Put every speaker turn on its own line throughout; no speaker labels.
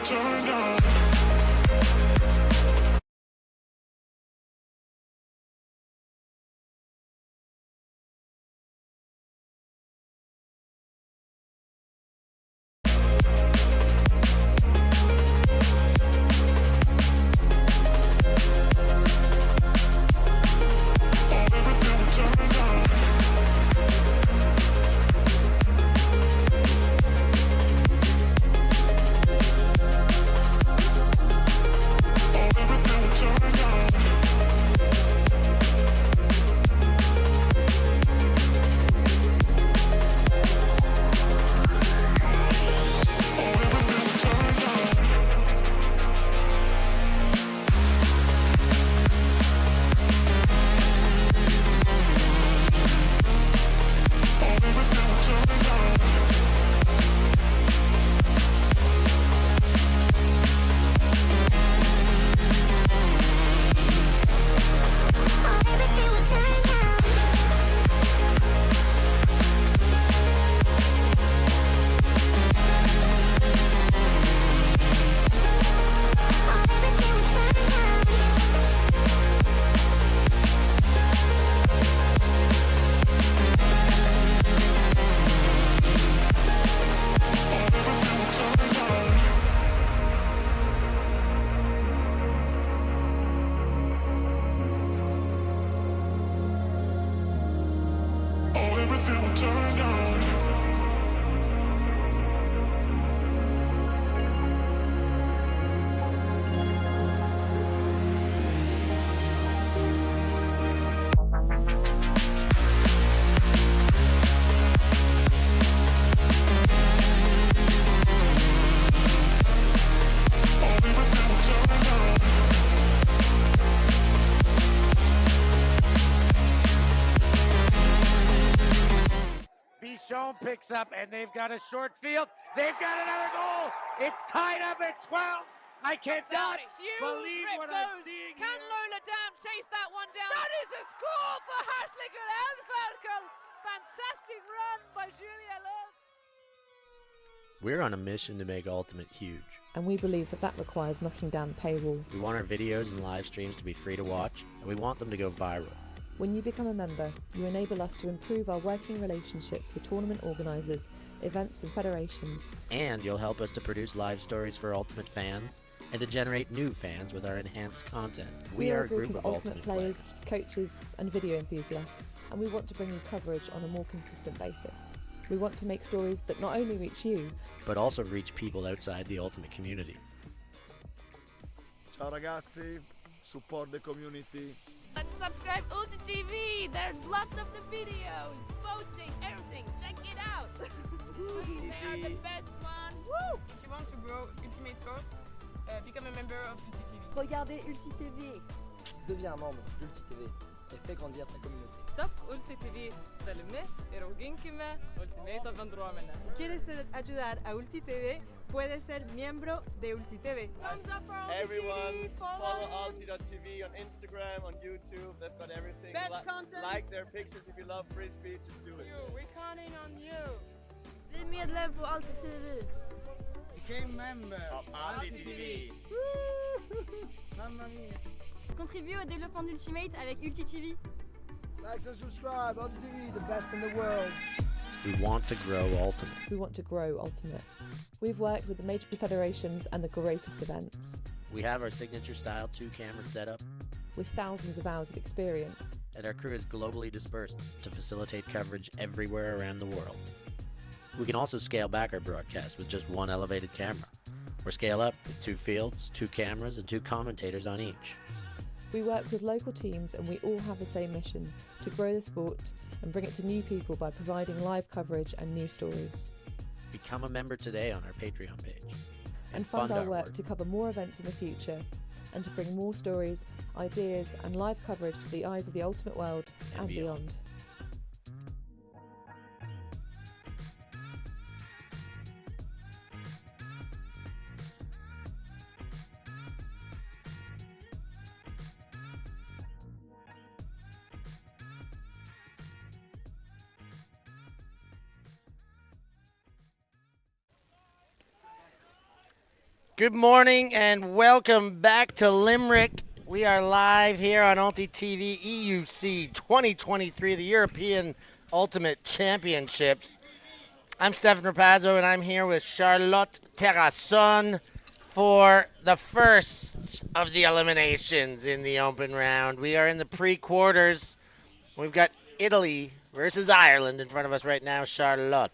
turned on.
Picks up, and they've got a short field. They've got another goal. It's tied up at 12. I cannot believe what I'm seeing.
Can Lola Dam chase that one down? That is a score for Hartlinger Elferkel. Fantastic run by Julia Love.
We're on a mission to make Ultimate huge.
And we believe that requires knocking down the paywall.
We want our videos and live streams to be free to watch, and we want them to go viral.
When you become a member, you enable us to improve our working relationships with tournament organisers, events and federations.
And you'll help us to produce live stories for Ultimate fans, and to generate new fans with our enhanced content.
We are a group of Ultimate players, coaches and video enthusiasts, and we want to bring you coverage on a more consistent basis. We want to make stories that not only reach you,
but also reach people outside the Ultimate community.
Ciao ragazzi, support the community.
Let's subscribe ULTI.TV. There's lots of the videos, posting, everything. Check it out. They are the best one. Woo!
If you want to grow Ultimate Sports, become a member of ULTI.TV.
Regardez ULTI.TV. Deviens un membre d'ULTI.TV et fais grandir ta communauté.
Top ULTI.TV Salme, Eroginkime, Ultimate Vendromena. Si quieres ayudar a ULTI.TV, puedes ser miembro de ULTI.TV.
Everyone, follow ULTI.TV on Instagram, on YouTube. They've got everything.
Best content.
Like their pictures if you love Frisbee. Just do it.
We're counting on you.
Bli medlem på ULTI.TV.
Became member
of ULTI.TV.
Mamma mia.
Contribue au développement d'Ultimate avec ULTI.TV.
Like and subscribe. ULTI.TV, the best in the world.
We want to grow Ultimate.
we want to grow Ultimate. We've worked with the major federations and the greatest events.
We have our signature style 2-camera setup,
with thousands of hours of experience.
and our crew is globally dispersed to facilitate coverage everywhere around the world. We can also scale back our broadcast with just one elevated camera, or scale up with 2 fields, 2 cameras, and 2 commentators on each.
We work with local teams and we all have the same mission, to grow the sport and bring it to new people by providing live coverage and news stories.
Become a member today on our Patreon page.
And fund our work to cover more events in the future and to bring more stories, ideas and live coverage to the eyes of the Ultimate world and beyond.
Good morning and welcome back to Limerick. We are live here on ULTI.TV EUC 2023, the European Ultimate Championships. I'm Stefan Rapazzo, and I'm here with Charlotte Terrasson for the first of the eliminations in the open round. We are in the pre-quarters. We've got Italy versus Ireland in front of us right now. Charlotte.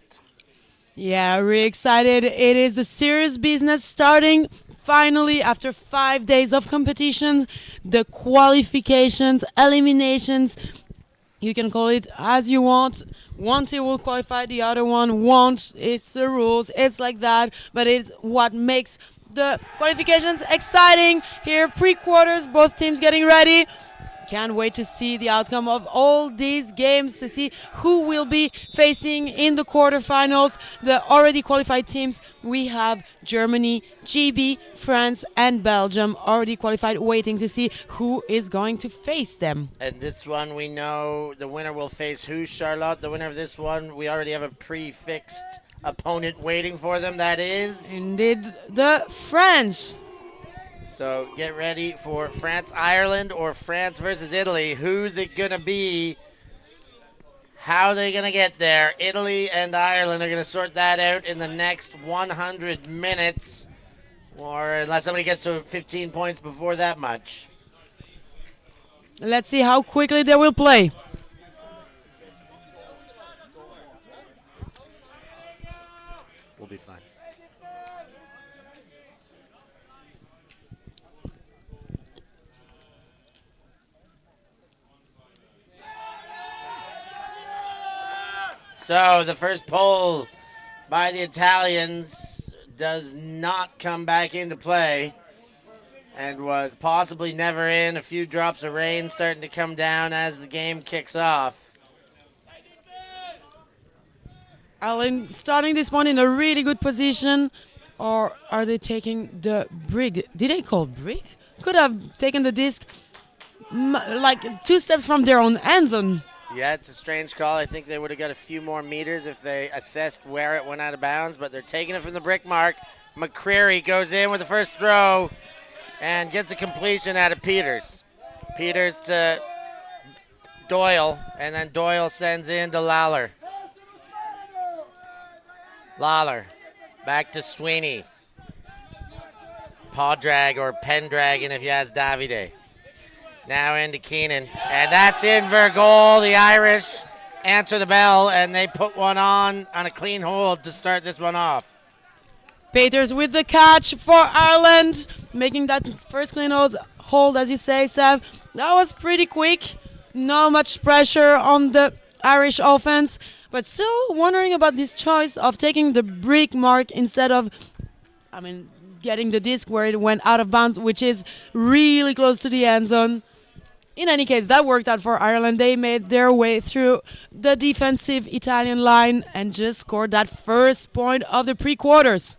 Yeah, really excited. It is a serious business starting finally after 5 days of competitions. The qualifications, eliminations, you can call it as you want. One team will qualify, the other one won't. It's the rules. It's like that. But it's what makes the qualifications exciting. Here, pre-quarters, both teams getting ready. Can't wait to see the outcome of all these games, to see who will be facing in the quarterfinals. The already qualified teams, we have Germany, GB, France, and Belgium already qualified, waiting to see who is going to face them.
And this one, we know the winner will face who, Charlotte? The winner of this one, we already have a prefixed opponent waiting for them. That is?
Indeed, the French.
So get ready for France-Ireland or France versus Italy. Who's it going to be? How are they going to get there? Italy and Ireland are going to sort that out in the next 100 minutes. Or unless somebody gets to 15 points before that much.
Let's see how quickly they will play.
We'll be fine. So the first poll by the Italians does not come back into play and was possibly never in. A few drops of rain starting to come down as the game kicks off.
Ireland starting this one in a really good position, or are they taking the brig? Did they call brig? Could have taken the disc like 2 steps from their own end zone.
Yeah, it's a strange call. I think they would have got a few more meters if they assessed where it went out of bounds, but they're taking it from the brick mark. McCreary goes in with the first throw and gets a completion out of Peters. Peters to Doyle, and then Doyle sends in to Lawler. Lawler back to Sweeney. Paw drag or pen dragon if you ask Davide. Now into Keenan, and that's in for a goal. The Irish answer the bell, and they put one on a clean hold to start this one off.
Peters with the catch for Ireland, making that first clean hold, as you say, Steph. That was pretty quick. Not much pressure on the Irish offense, but still wondering about this choice of taking the brick mark instead of, getting the disc where it went out of bounds, which is really close to the end zone. In any case, that worked out for Ireland. They made their way through the defensive Italian line and just scored that first point of the pre-quarters.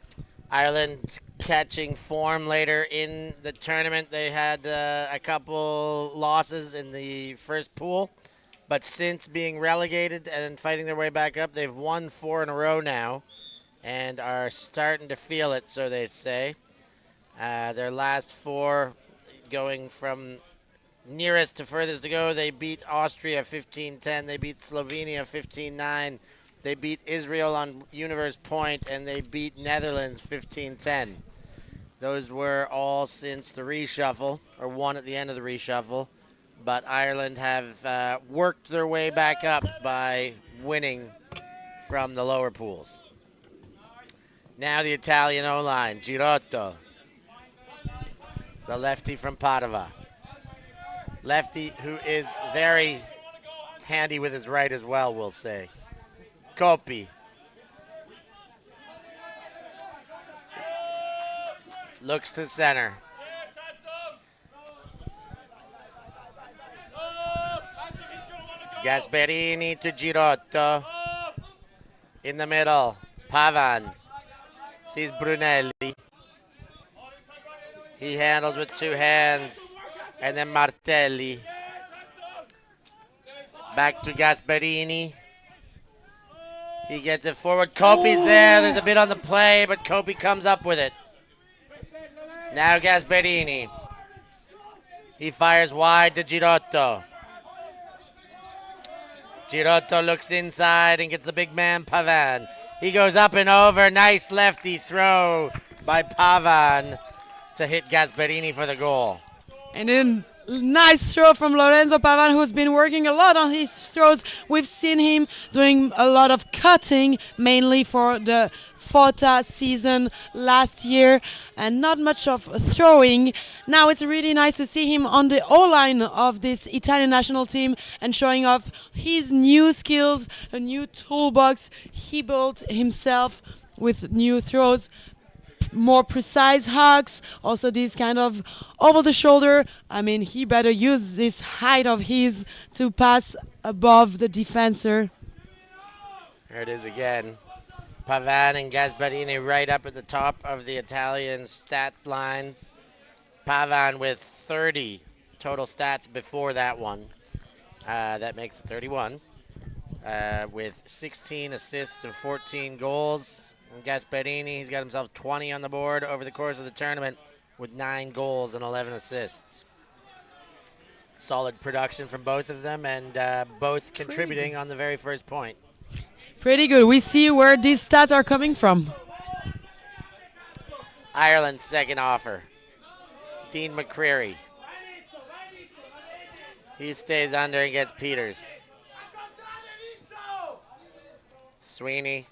Ireland catching form later in the tournament. They had a couple losses in the first pool, but since being relegated and fighting their way back up, they've won 4 in a row now and are starting to feel it, so they say. Their last 4 going from nearest to furthest to go, they beat Austria 15-10. They beat Slovenia 15-9. They beat Israel on Universe Point, and they beat Netherlands 15-10. Those were all since the reshuffle, or one at the end of the reshuffle. But Ireland have worked their way back up by winning from the lower pools. Now the Italian O-line, Girotto, the lefty from Padova. Lefty who is very handy with his right as well, we'll say. Coppi. Looks to center. Gasperini to Girotto. In the middle, Pavan. Sees Brunelli. He handles with 2 hands. And then Martelli. Back to Gasperini. He gets it forward. Coppi's there. There's a bit on the play, but Coppi comes up with it. Now Gasperini. He fires wide to Girotto. Girotto looks inside and gets the big man Pavan. He goes up and over. Nice lefty throw by Pavan to hit Gasperini for the goal.
And then nice throw from Lorenzo Pavan, who's been working a lot on his throws. We've seen him doing a lot of cutting, mainly for the FOTA season last year, and not much of throwing. Now it's really nice to see him on the O-line of this Italian national team and showing off his new skills, a new toolbox he built himself with new throws. More precise hugs, also this kind of over the shoulder. I mean, he better use this height of his to pass above the defender.
There it is again. Pavan and Gasperini right up at the top of the Italian stat lines. Pavan with 30 total stats before that one. That makes it 31. With 16 assists and 14 goals. And Gasperini, he's got himself 20 on the board over the course of the tournament with 9 goals and 11 assists. Solid production from both of them, and both contributing on the very first point.
Pretty good. We see where these stats are coming from.
Ireland's second offer, Dean McCreary. He stays under and gets Peters. Sweeney,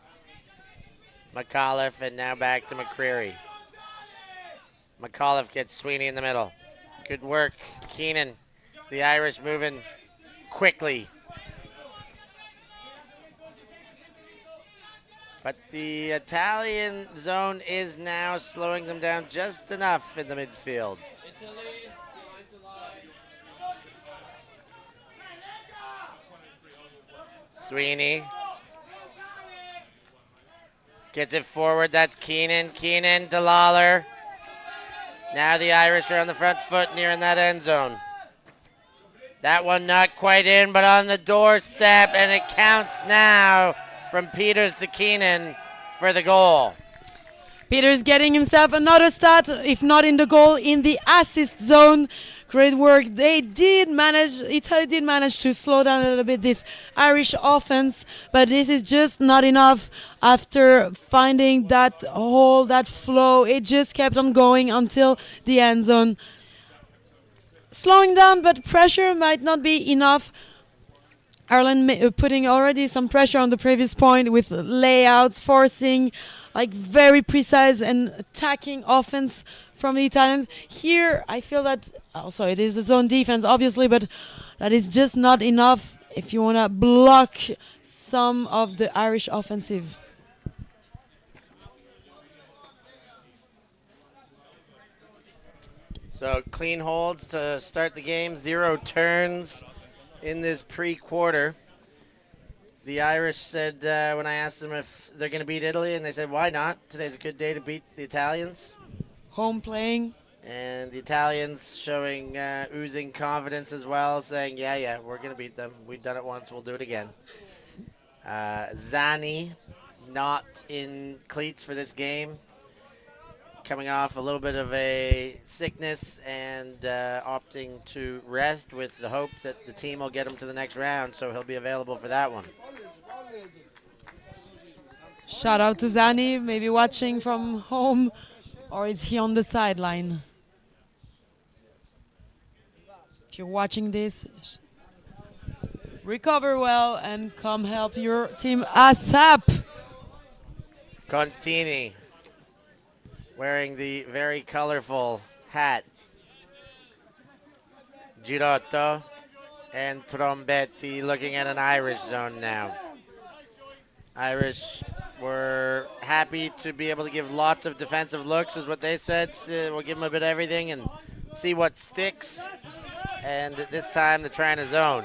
McAuliffe, and now back to McCreary. McAuliffe gets Sweeney in the middle. Good work, Keenan. The Irish moving quickly. But the Italian zone is now slowing them down just enough in the midfield. Sweeney gets it forward. That's Keenan. Keenan to Lawler. Now the Irish are on the front foot near in that end zone. That one not quite in, but on the doorstep, and it counts now from Peters to Keenan for the goal.
Peters getting himself another stat, if not in the goal, in the assist zone. Great work. Italy did manage to slow down a little bit this Irish offense, but this is just not enough. After finding that hole, that flow, it just kept on going until the end zone. Slowing down, but pressure might not be enough. Ireland putting already some pressure on the previous point with layouts, forcing like very precise and attacking offense from the Italians. Here, I feel that also it is a zone defense, obviously, but that is just not enough if you want to block some of the Irish offensive.
So clean holds to start the game, 0 turns in this pre-quarter. The Irish said when I asked them if they're going to beat Italy, and they said, why not? Today's a good day to beat the Italians.
Home playing.
And the Italians showing oozing confidence as well, saying, yeah, we're going to beat them. We've done it once, we'll do it again. Zani not in cleats for this game. Coming off a little bit of a sickness and opting to rest with the hope that the team will get him to the next round, so he'll be available for that one.
Shout out to Zani, maybe watching from home, or is he on the sideline? If you're watching this, recover well and come help your team ASAP.
Contini wearing the very colorful hat. Girotto and Trombetti looking at an Irish zone now. Irish were happy to be able to give lots of defensive looks, is what they said. So we'll give them a bit of everything and see what sticks. And this time they're trying to zone.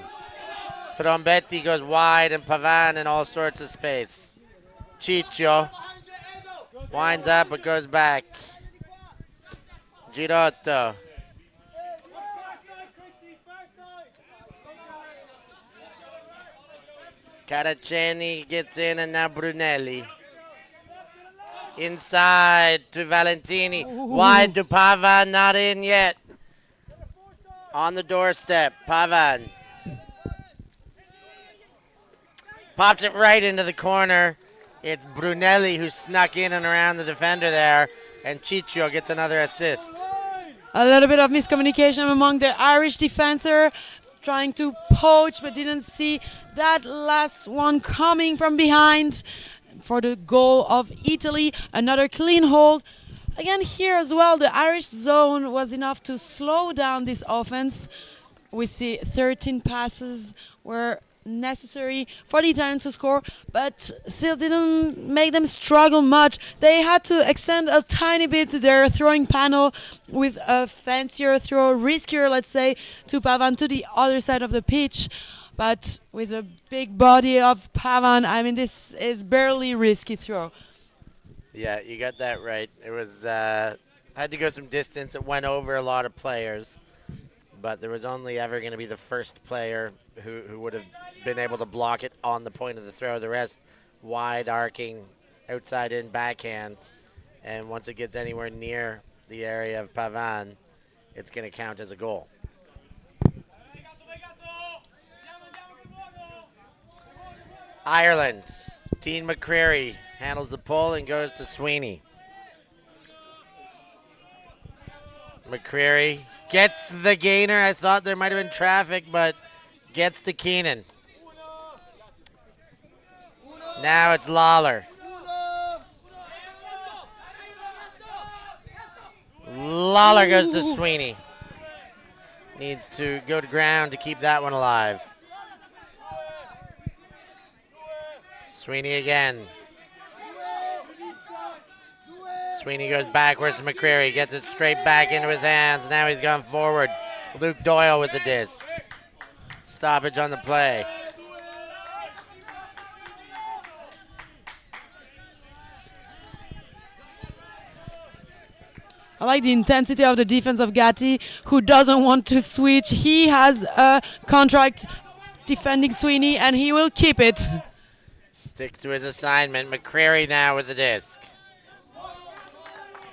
Trombetti goes wide and Pavan in all sorts of space. Ciccio winds up but goes back. Girotto. Caraceni gets in, and now Brunelli. Inside to Valentini. Wide to Pavan, not in yet. On the doorstep, Pavan. Pops it right into the corner. It's Brunelli who snuck in and around the defender there. And Ciccio gets another assist.
A little bit of miscommunication among the Irish defender, trying to poach but didn't see that last one coming from behind for the goal of Italy. Another clean hold. Again here as well, the Irish zone was enough to slow down this offense. We see 13 passes were necessary for the Italians to score, but still didn't make them struggle much. They had to extend a tiny bit their throwing panel with a fancier throw, riskier, let's say, to Pavan to the other side of the pitch. But with a big body of Pavan, I mean, this is barely risky throw.
Yeah, you got that right. It was had to go some distance. It went over a lot of players, but there was only ever going to be the first player who would have been able to block it on the point of the throw. The rest wide arcing, outside in backhand, and once it gets anywhere near the area of Pavan, it's going to count as a goal. Ireland, Dean McCreary handles the pull and goes to Sweeney. McCreary gets the gainer. I thought there might have been traffic, but gets to Keenan. Now it's Lawler. Lawler goes to Sweeney. Needs to go to ground to keep that one alive. Sweeney again. Sweeney goes backwards to McCreary, gets it straight back into his hands. Now he's gone forward. Luke Doyle with the disc. Stoppage on the play.
I like the intensity of the defense of Gatti, who doesn't want to switch. He has a contract defending Sweeney, and he will keep it.
Stick to his assignment. McCreary now with the disc.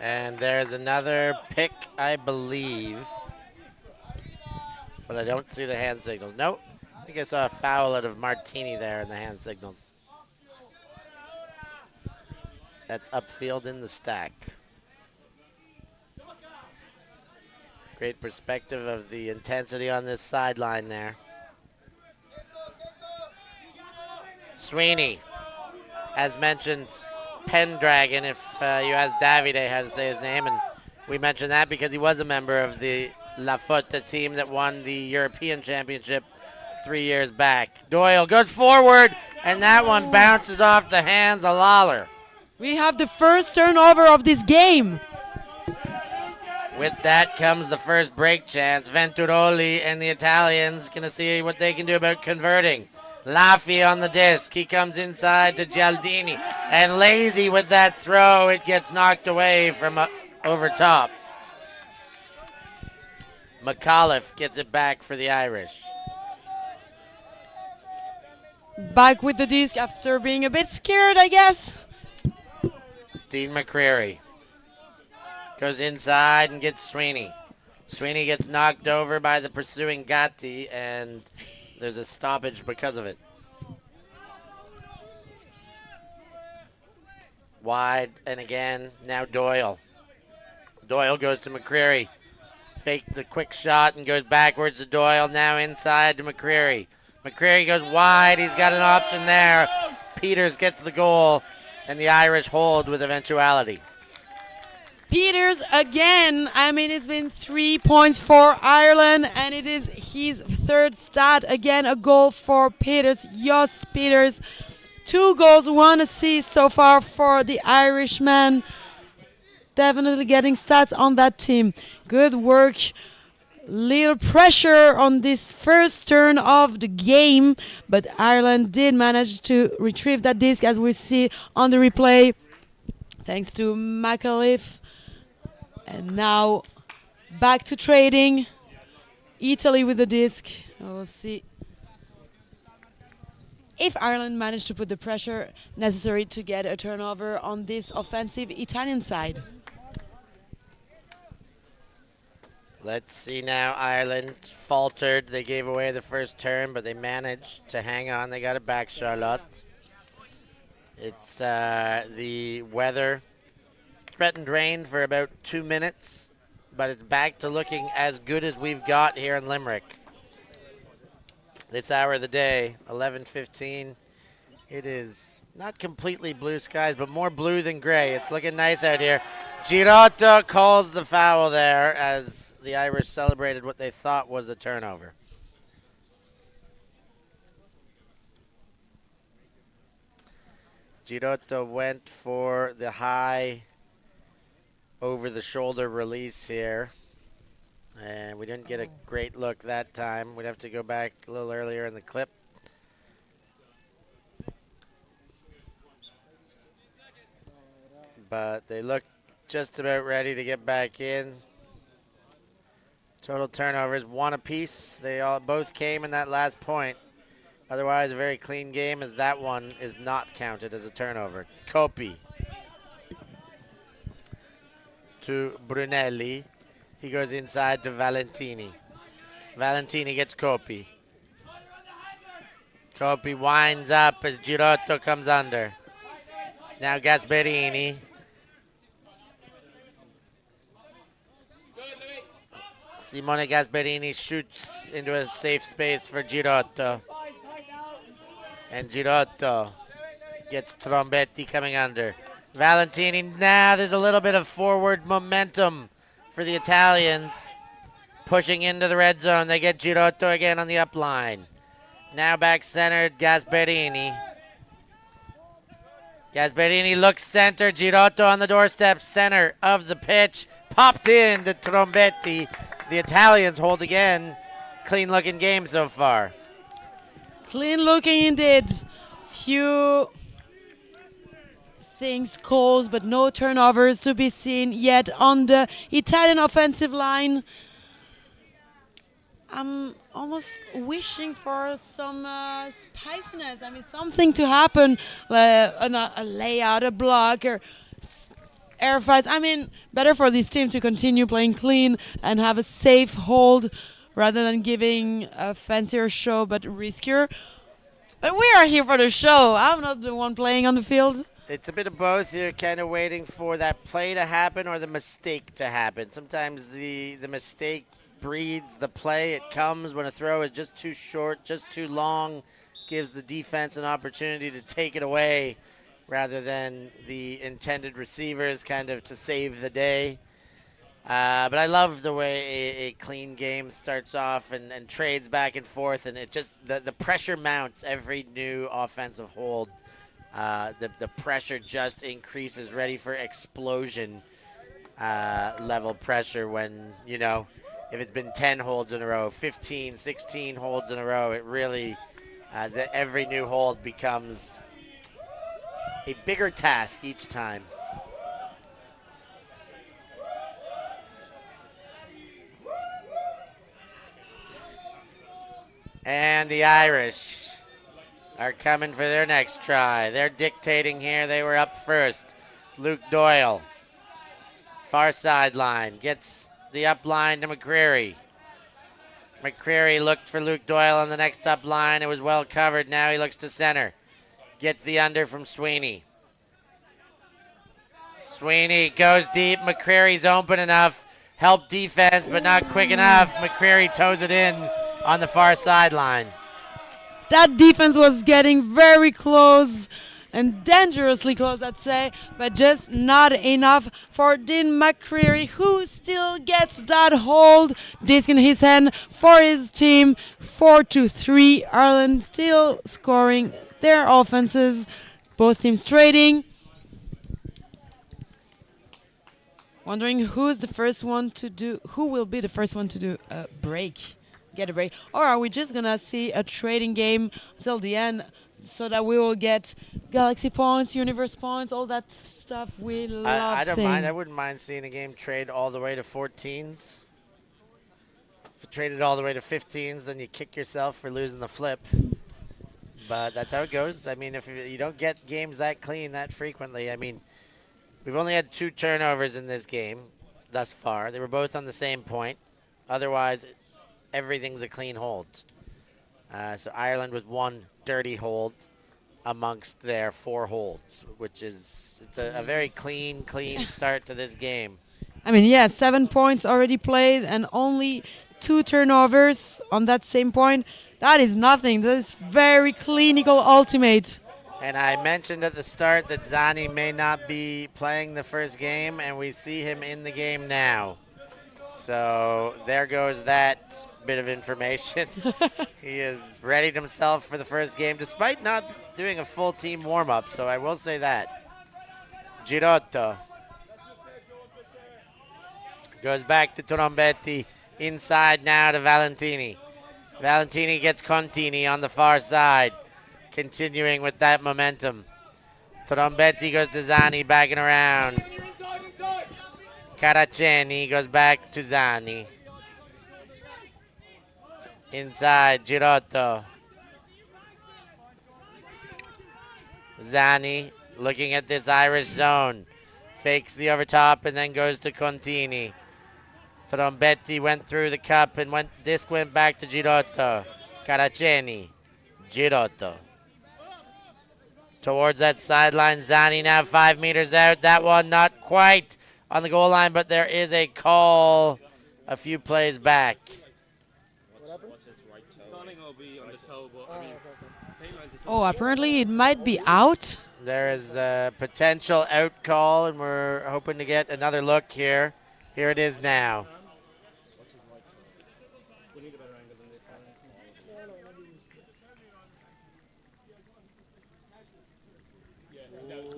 And there's another pick, I believe. But I don't see the hand signals. Nope. I think I saw a foul out of Martini there in the hand signals. That's upfield in the stack. Great perspective of the intensity on this sideline there. Sweeney, as mentioned, Pendragon, if you ask Davide how to say his name, and we mentioned that because he was a member of the La Fotta team that won the European Championship 3 years back. Doyle goes forward, and that one bounces off the hands of Lawler.
We have the first turnover of this game.
With that comes the first break chance. Venturoli and the Italians going to see what they can do about converting. Laffy on the disc. He comes inside to Gialdini. And Lazy with that throw. It gets knocked away from over top. McAuliffe gets it back for the Irish.
Back with the disc after being a bit scared, I guess.
Dean McCreary goes inside and gets Sweeney. Sweeney gets knocked over by the pursuing Gatti, and there's a stoppage because of it. Wide, and again, now Doyle. Doyle goes to McCreary. Faked the quick shot and goes backwards to Doyle. Now inside to McCreary. McCreary goes wide. He's got an option there. Peters gets the goal, and the Irish hold with eventuality.
Peters again. I mean, it's been 3 points for Ireland, and it is his third stat. Again, a goal for Peters. Jost Peters. 2 goals, 1 assist so far for the Irishman. Definitely getting stats on that team. Good work. Little pressure on this first turn of the game, but Ireland did manage to retrieve that disc, as we see on the replay, thanks to McAuliffe. And now back to trading. Italy with the disc. We'll see if Ireland managed to put the pressure necessary to get a turnover on this offensive Italian side.
Let's see now. Ireland faltered. They gave away the first turn, but they managed to hang on. They got it back, Charlotte. It's the weather threatened rain for about 2 minutes, but it's back to looking as good as we've got here in Limerick. This hour of the day, 11:15. It is not completely blue skies, but more blue than gray. It's looking nice out here. Girotto calls the foul there as the Irish celebrated what they thought was a turnover. Girotto went for the high over-the-shoulder release here. And we didn't get a great look that time. We'd have to go back a little earlier in the clip. But they look just about ready to get back in. Total turnovers, 1 apiece. They all both came in that last point. Otherwise, a very clean game, as that one is not counted as a turnover. Copi to Brunelli. He goes inside to Valentini. Valentini gets Copi. Copi winds up as Girotto comes under. Now Gasperini. Simone Gasperini shoots into a safe space for Girotto. And Girotto gets Trombetti coming under. Valentini, now there's a little bit of forward momentum for the Italians. Pushing into the red zone. They get Girotto again on the up line. Now back centered, Gasperini. Gasperini looks center. Girotto on the doorstep, center of the pitch. Popped in to Trombetti. The Italians hold again. Clean looking game so far.
Clean looking indeed. Few things calls, but no turnovers to be seen yet on the Italian offensive line. I'm almost wishing for some spiciness. I mean, something to happen, a layout, a block, or air fights. I mean, better for this team to continue playing clean and have a safe hold rather than giving a fancier show but riskier. But we are here for the show. I'm not the one playing on the field.
It's a bit of both. You're kind of waiting for that play to happen or the mistake to happen. Sometimes the mistake breeds the play. It comes when a throw is just too short, just too long, gives the defense an opportunity to take it away rather than the intended receivers kind of to save the day. But I love the way a clean game starts off and trades back and forth, and it just the pressure mounts every new offensive hold. The pressure just increases, ready for explosion level pressure when, you know, if it's been 10 holds in a row, 15, 16 holds in a row, it really, every new hold becomes a bigger task each time. And the Irish are coming for their next try. They're dictating here. They were up first. Luke Doyle, far sideline, gets the up line to McCreary. McCreary looked for Luke Doyle on the next up line. It was well covered. Now he looks to center. Gets the under from Sweeney. Sweeney goes deep. McCreary's open enough. Help defense, but not quick enough. McCreary toes it in on the far sideline.
That defense was getting very close and dangerously close, I'd say, but just not enough for Dean McCreary, who still gets that hold. Disc in his hand for his team. 4-3. Ireland still scoring their offenses. Both teams trading. Wondering who's the first one to do, who will be the first one to do a break, get a break, or are we just gonna see a trading game until the end, so that we will get Galaxy points, Universe points, all that stuff we love.
I don't
seeing.
mind. I wouldn't mind seeing a game trade all the way to 14s. If you traded all the way to 15s, then you kick yourself for losing the flip. but that's how it goes. I mean, if you don't get games that clean that frequently, I mean, we've only had 2 turnovers in this game thus far. They were both on the same point. Otherwise, everything's a clean hold. So Ireland with 1 dirty hold amongst their 4 holds, which is it's a very clean start to this game.
I mean, yeah, 7 points already played and only 2 turnovers on that same point. That is nothing. That is very clinical ultimate.
And I mentioned at the start that Zani may not be playing the first game, and we see him in the game now. So there goes that bit of information. He has readied himself for the first game, despite not doing a full team warm-up, so I will say that. Girotto goes back to Trombetti, inside now to Valentini. Valentini gets Contini on the far side, continuing with that momentum. Trombetti goes to Zani, backing around. Caraceni goes back to Zani. Inside, Girotto. Zani looking at this Irish zone. Fakes the overtop and then goes to Contini. Trombetti went through the cup and disc went back to Girotto. Caraceni. Girotto. Towards that sideline, Zani now 5 meters out. That one not quite on the goal line, but there is a call a few plays back.
Oh, apparently it might be out.
There is a potential out call, and we're hoping to get another look here. Here it is now.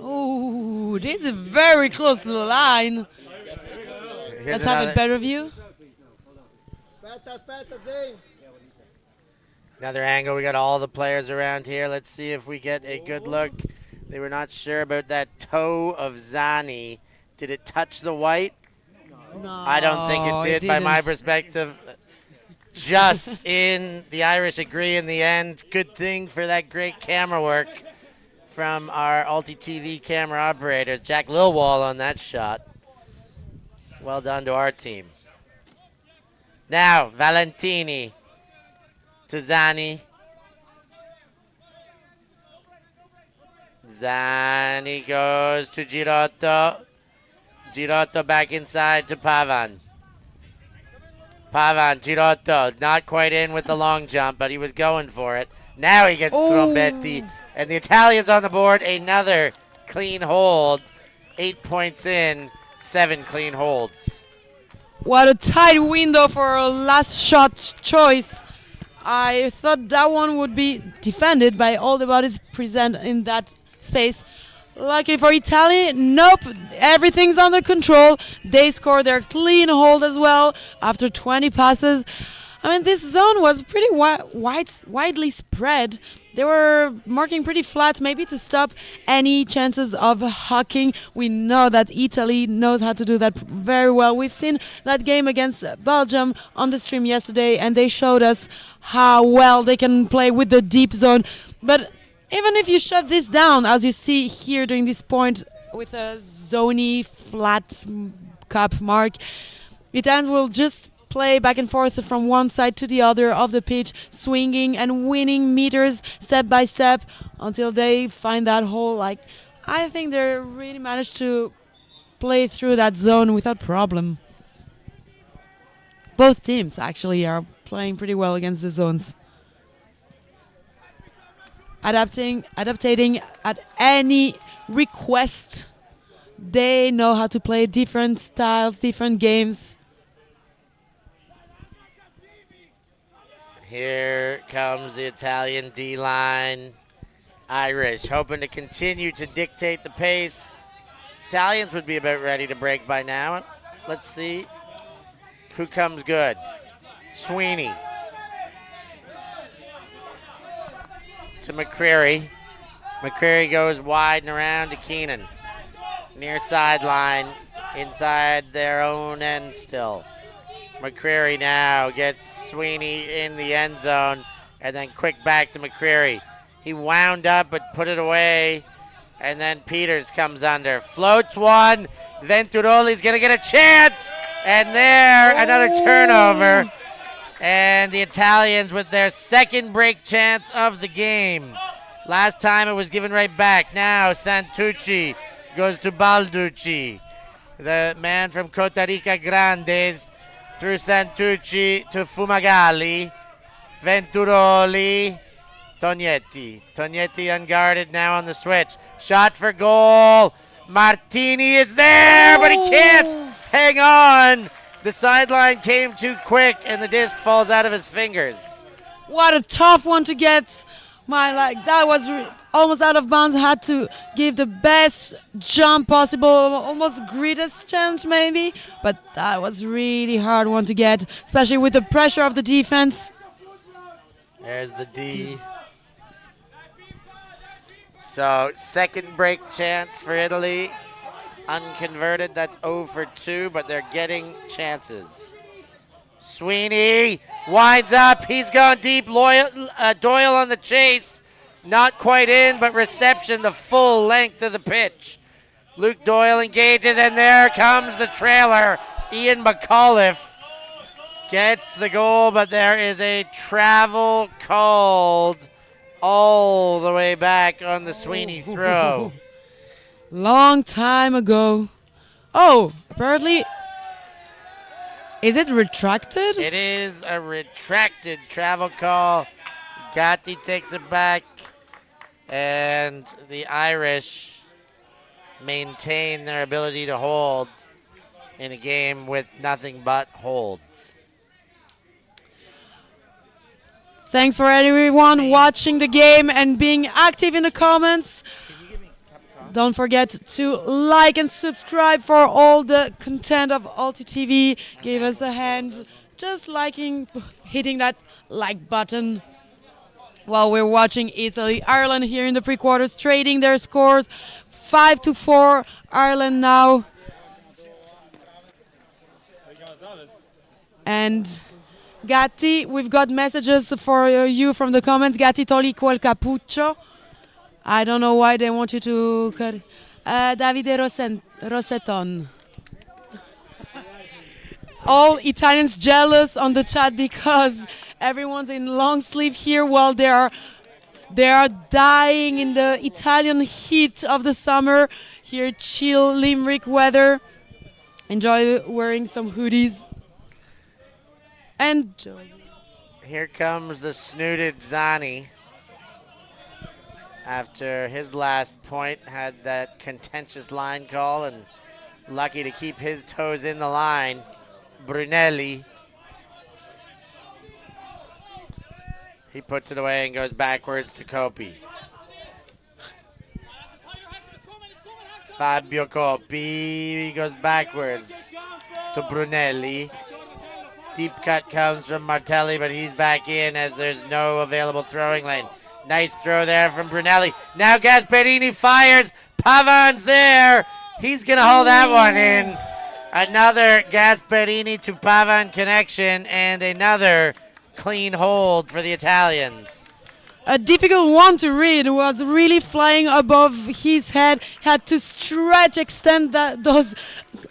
Oh, this is very close to the line. Let's have a better view.
Another angle. We got all the players around here. Let's see if we get a good look. They were not sure about that toe of Zani. Did it touch the white?
No,
I don't think it did by my perspective. Just in. The Irish agree in the end. Good thing for that great camera work from our ULTI.TV camera operators. Jack Lilwall on that shot. Well done to our team. Now, Valentini to Zani. Zani goes to Girotto. Girotto back inside to Pavan. Pavan, Girotto, not quite in with the long jump, but he was going for it. Now he gets Trombetti. And the Italians on the board, another clean hold. 8 points in, 7 clean holds.
What a tight window for a last shot choice. I thought that one would be defended by all the bodies present in that space. Luckily for Italy, nope, everything's under control. They scored their clean hold as well after 20 passes. I mean, this zone was pretty widely spread. They were marking pretty flat, maybe to stop any chances of hawking. We know that Italy knows how to do that very well. We've seen that game against Belgium on the stream yesterday, and they showed us how well they can play with the deep zone. But even if you shut this down, as you see here during this point with a zony, flat cup mark, Italians will just play back and forth from one side to the other of the pitch, swinging and winning meters step by step until they find that hole. Like, I think they really managed to play through that zone without problem. Both teams actually are playing pretty well against the zones. Adapting at any request. They know how to play different styles, different games.
Here comes the Italian D-line. Irish hoping to continue to dictate the pace. Italians would be about ready to break by now. Let's see who comes good. Sweeney to McCreary. McCreary goes wide and around to Keenan. Near sideline, inside their own end still. McCreary now gets Sweeney in the end zone, and then quick back to McCreary.
He wound up but put it away. And then Peters comes under. Floats one. Venturoli's going to get a chance. And there, another turnover. And the Italians with their second break chance of the game. Last time it was given right back. Now Santucci goes to Balducci. The man from Costa Rica Grandes through Santucci to Fumagalli. Venturoli. Tognetti unguarded now on the switch. Shot for goal. Martini is there, but he can't hang on. The sideline came too quick, and the disc falls out of his fingers.
What a tough one to get. That was almost out of bounds. Had to give the best jump possible, almost greatest chance maybe. But that was really hard one to get, especially with the pressure of the defense.
There's the D. So second break chance for Italy. Unconverted, that's 0 for 2, but they're getting chances. Sweeney winds up. He's gone deep. Doyle on the chase. Not quite in, but reception the full length of the pitch. Luke Doyle engages, and there comes the trailer. Ian McAuliffe gets the goal, but there is a travel called all the way back on the Sweeney throw.
Long time ago. Oh, apparently. Is it retracted?
It is a retracted travel call. Gatti takes it back, and the Irish maintain their ability to hold in a game with nothing but holds.
Thanks for everyone watching the game and being active in the comments. Don't forget to like and subscribe for all the content of ULTI.TV. Give us a hand, just hitting that like button. While we're watching Italy, Ireland here in the pre-quarters, trading their scores. 5-4, Ireland now. And Gatti, we've got messages for you from the comments. Gatti togli quel cappuccio. I don't know why they want you to cut. Davide Rossetton. All Italians jealous on the chat because everyone's in long sleeve here while they are dying in the Italian heat of the summer. Here, chill Limerick weather. Enjoy wearing some hoodies. And
here comes the snooted Zani. After his last point, had that contentious line call and lucky to keep his toes in the line. Brunelli. He puts it away and goes backwards to Coppi. Fabio Coppi goes backwards to Brunelli. Deep cut comes from Martelli, but he's back in as there's no available throwing lane. Nice throw there from Brunelli. Now Gasperini fires. Pavan's there. He's going to hold that one in. Another Gasperini to Pavan connection and another clean hold for the Italians.
A difficult one to read. It was really flying above his head. Had to stretch, extend those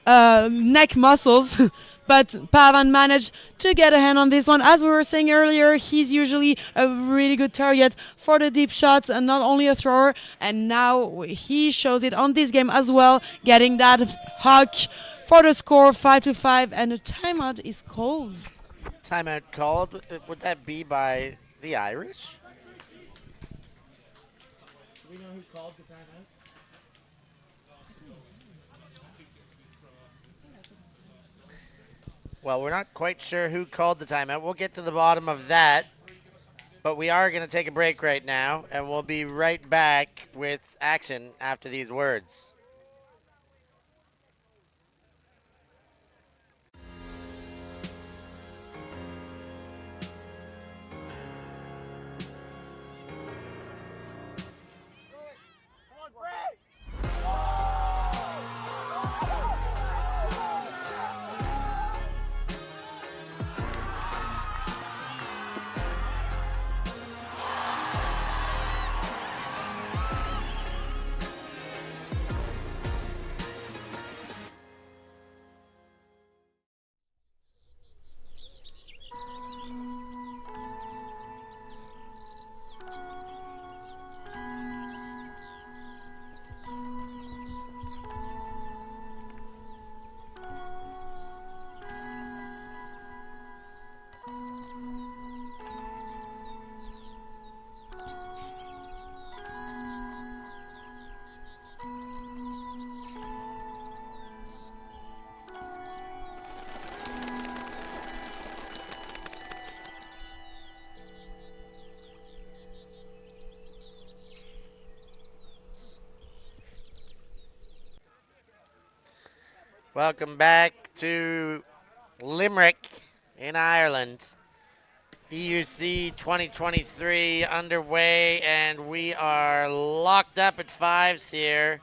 neck muscles. But Pavan managed to get a hand on this one. As we were saying earlier, he's usually a really good target for the deep shots and not only a thrower. And now he shows it on this game as well, getting that huck for the score 5-5. And a timeout is called.
Timeout called. Would that be by the Irish? Do we know who called the timeout? Well, we're not quite sure who called the timeout. We'll get to the bottom of that. But we are going to take a break right now, and we'll be right back with action after these words. Welcome back to Limerick in Ireland. EUC 2023 underway, and we are locked up at fives here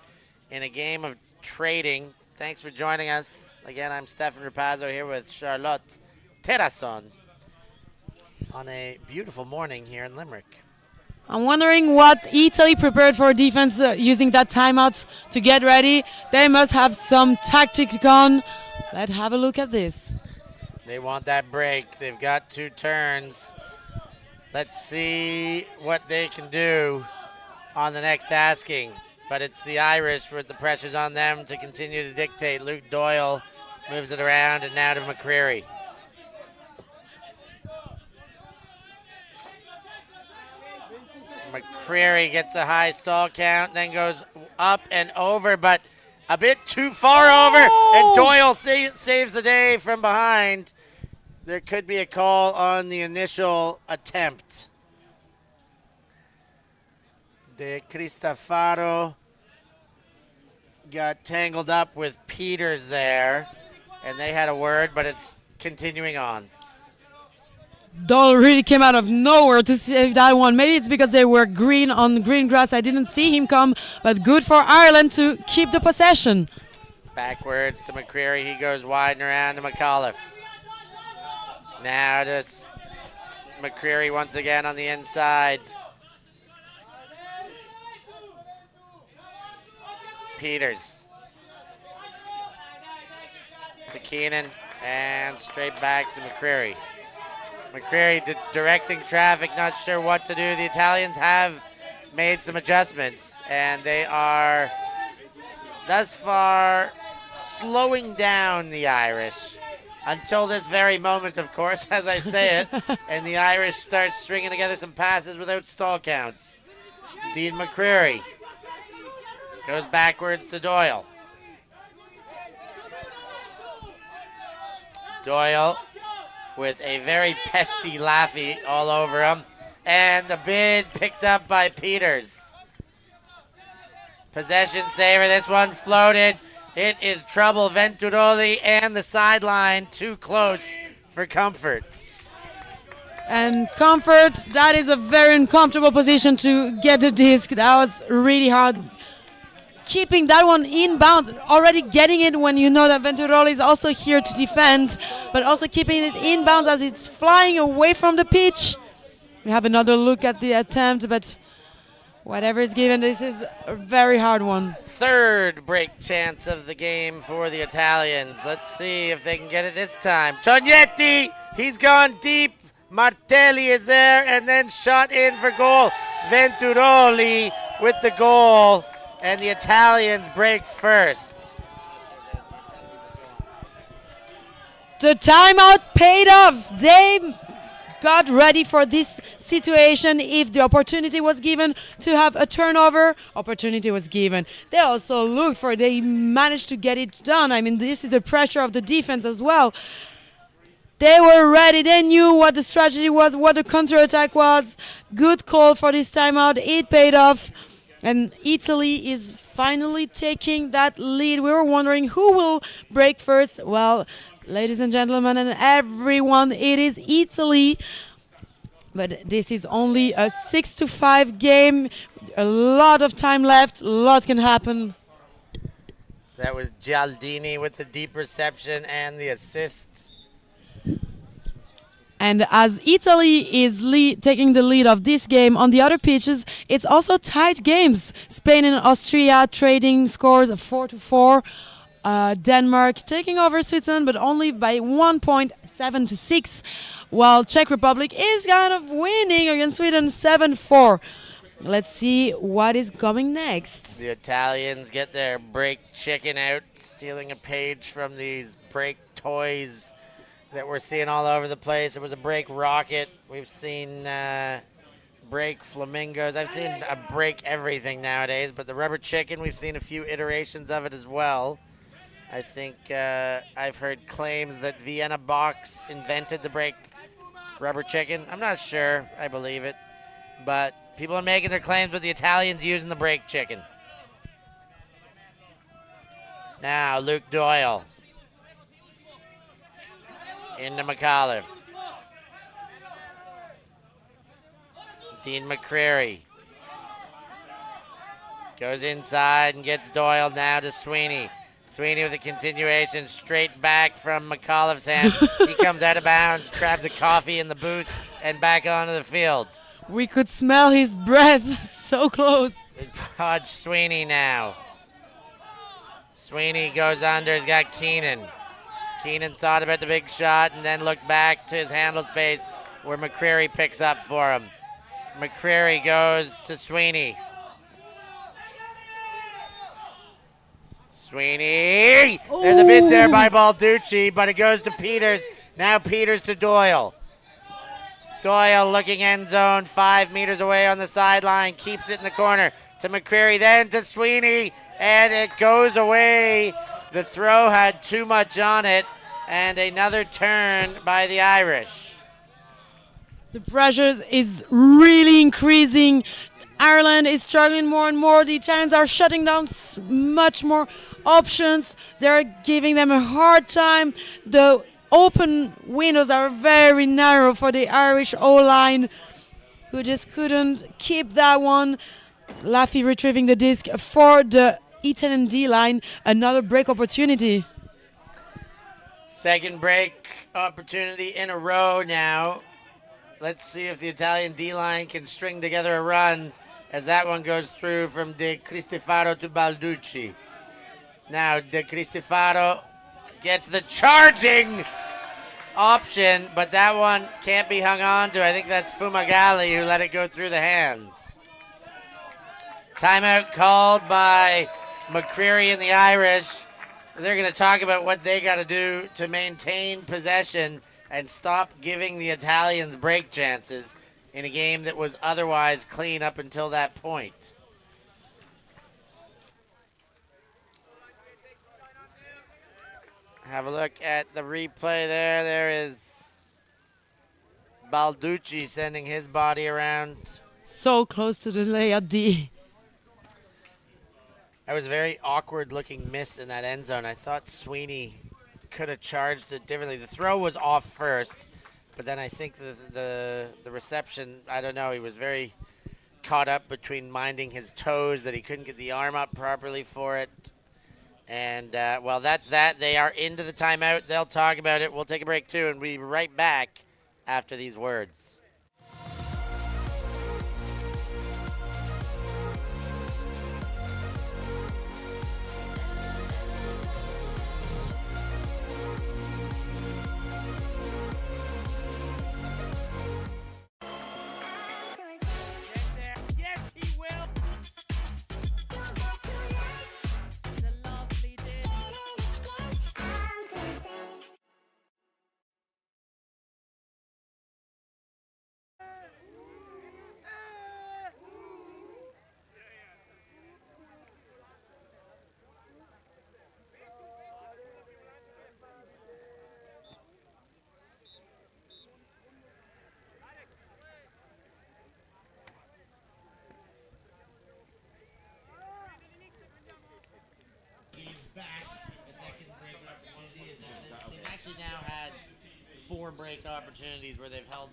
in a game of trading. Thanks for joining us. Again, I'm Stefan Rapazzo here with Charlotte Terrasson on a beautiful morning here in Limerick.
I'm wondering what Italy prepared for defense using that timeout to get ready. They must have some tactics gone. Let's have a look at this.
They want that break. They've got 2 turns. Let's see what they can do on the next asking. But it's the Irish with the pressures on them to continue to dictate. Luke Doyle moves it around, and now to McCreary. McCreary gets a high stall count, then goes up and over, but a bit too far over, and Doyle saves the day from behind. There could be a call on the initial attempt. De Cristofaro got tangled up with Peters there, and they had a word, but it's continuing on.
Doyle really came out of nowhere to save that one. Maybe it's because they were green on green grass. I didn't see him come, but good for Ireland to keep the possession.
Backwards to McCreary. He goes wide and around to McAuliffe. Now to McCreary once again on the inside. Peters. To Keenan and straight back to McCreary. McCreary directing traffic, not sure what to do. The Italians have made some adjustments, and they are thus far slowing down the Irish until this very moment, of course, as I say it, and the Irish start stringing together some passes without stall counts. Dean McCreary goes backwards to Doyle. Doyle with a very pesty Laffy all over him. And the bid picked up by Peters. Possession saver, this one floated. It is trouble. Venturoli and the sideline too close for Comfort.
And Comfort, that is a very uncomfortable position to get the disc. That was really hard. Keeping that one inbounds, already getting it when you know that Venturoli is also here to defend, but also keeping it inbounds as it's flying away from the pitch. We have another look at the attempt, but whatever is given, this is a very hard one.
Third break chance of the game for the Italians. Let's see if they can get it this time. Tognetti, he's gone deep. Martelli is there and then shot in for goal. Venturoli with the goal. And the Italians break first.
The timeout paid off. They got ready for this situation. If the opportunity was given to have a turnover, opportunity was given. They also looked for it. They managed to get it done. I mean, this is the pressure of the defense as well. They were ready. They knew what the strategy was, what the counterattack was. Good call for this timeout. It paid off. And Italy is finally taking that lead. We were wondering who will break first. Well, ladies and gentlemen and everyone, it is Italy. But this is only a 6-5 game. A lot of time left. A lot can happen.
That was Gialdini with the deep reception and the assist.
And as Italy is taking the lead of this game, on the other pitches, it's also tight games. Spain and Austria trading scores of 4-4. Denmark taking over Switzerland, but only by 1 point, 7-6. While Czech Republic is kind of winning against Sweden 7-4. Let's see what is coming next.
The Italians get their break chicken out, stealing a page from these break toys that we're seeing all over the place. It was a break rocket. We've seen break flamingos. I've seen a break everything nowadays, but the rubber chicken, we've seen a few iterations of it as well. I think I've heard claims that Vienna Box invented the break rubber chicken. I'm not sure. I believe it. But people are making their claims, but the Italians using the break chicken. Now, Luke Doyle. Into McAuliffe. Dean McCreary. Goes inside and gets Doyle now to Sweeney. Sweeney with a continuation straight back from McAuliffe's hands. He comes out of bounds, grabs a coffee in the booth, and back onto the field.
We could smell his breath so close.
Podge Sweeney now. Sweeney goes under. He's got Keenan. Keenan thought about the big shot and then looked back to his handle space where McCreary picks up for him. McCreary goes to Sweeney. Sweeney! There's a bid there by Balducci, but it goes to Peters. Now Peters to Doyle. Doyle looking end zone, 5 meters away on the sideline, keeps it in the corner to McCreary, then to Sweeney, and it goes away. The throw had too much on it, and another turn by the Irish.
The pressure is really increasing. Ireland is struggling more and more. The Italians are shutting down much more options. They're giving them a hard time. The open windows are very narrow for the Irish O-line, who just couldn't keep that one. Laffy retrieving the disc for the Italian D-line. Another break opportunity.
Second break opportunity in a row now. Let's see if the Italian D-line can string together a run as that one goes through from De Cristofaro to Balducci. Now De Cristofaro gets the charging option, but that one can't be hung on to. I think that's Fumagalli who let it go through the hands. Timeout called by McCreary and the Irish. They're going to talk about what they got to do to maintain possession and stop giving the Italians break chances in a game that was otherwise clean up until that point. Have a look at the replay there. There is Balducci sending his body around.
So close to the layup D.
That was a very awkward looking miss in that end zone. I thought Sweeney could have charged it differently. The throw was off first, but then I think the reception, I don't know, he was very caught up between minding his toes that he couldn't get the arm up properly for it. And, well, that's that. They are into the timeout. They'll talk about it. We'll take a break, too, and we'll be right back after these words. Now had 4 break opportunities where they've held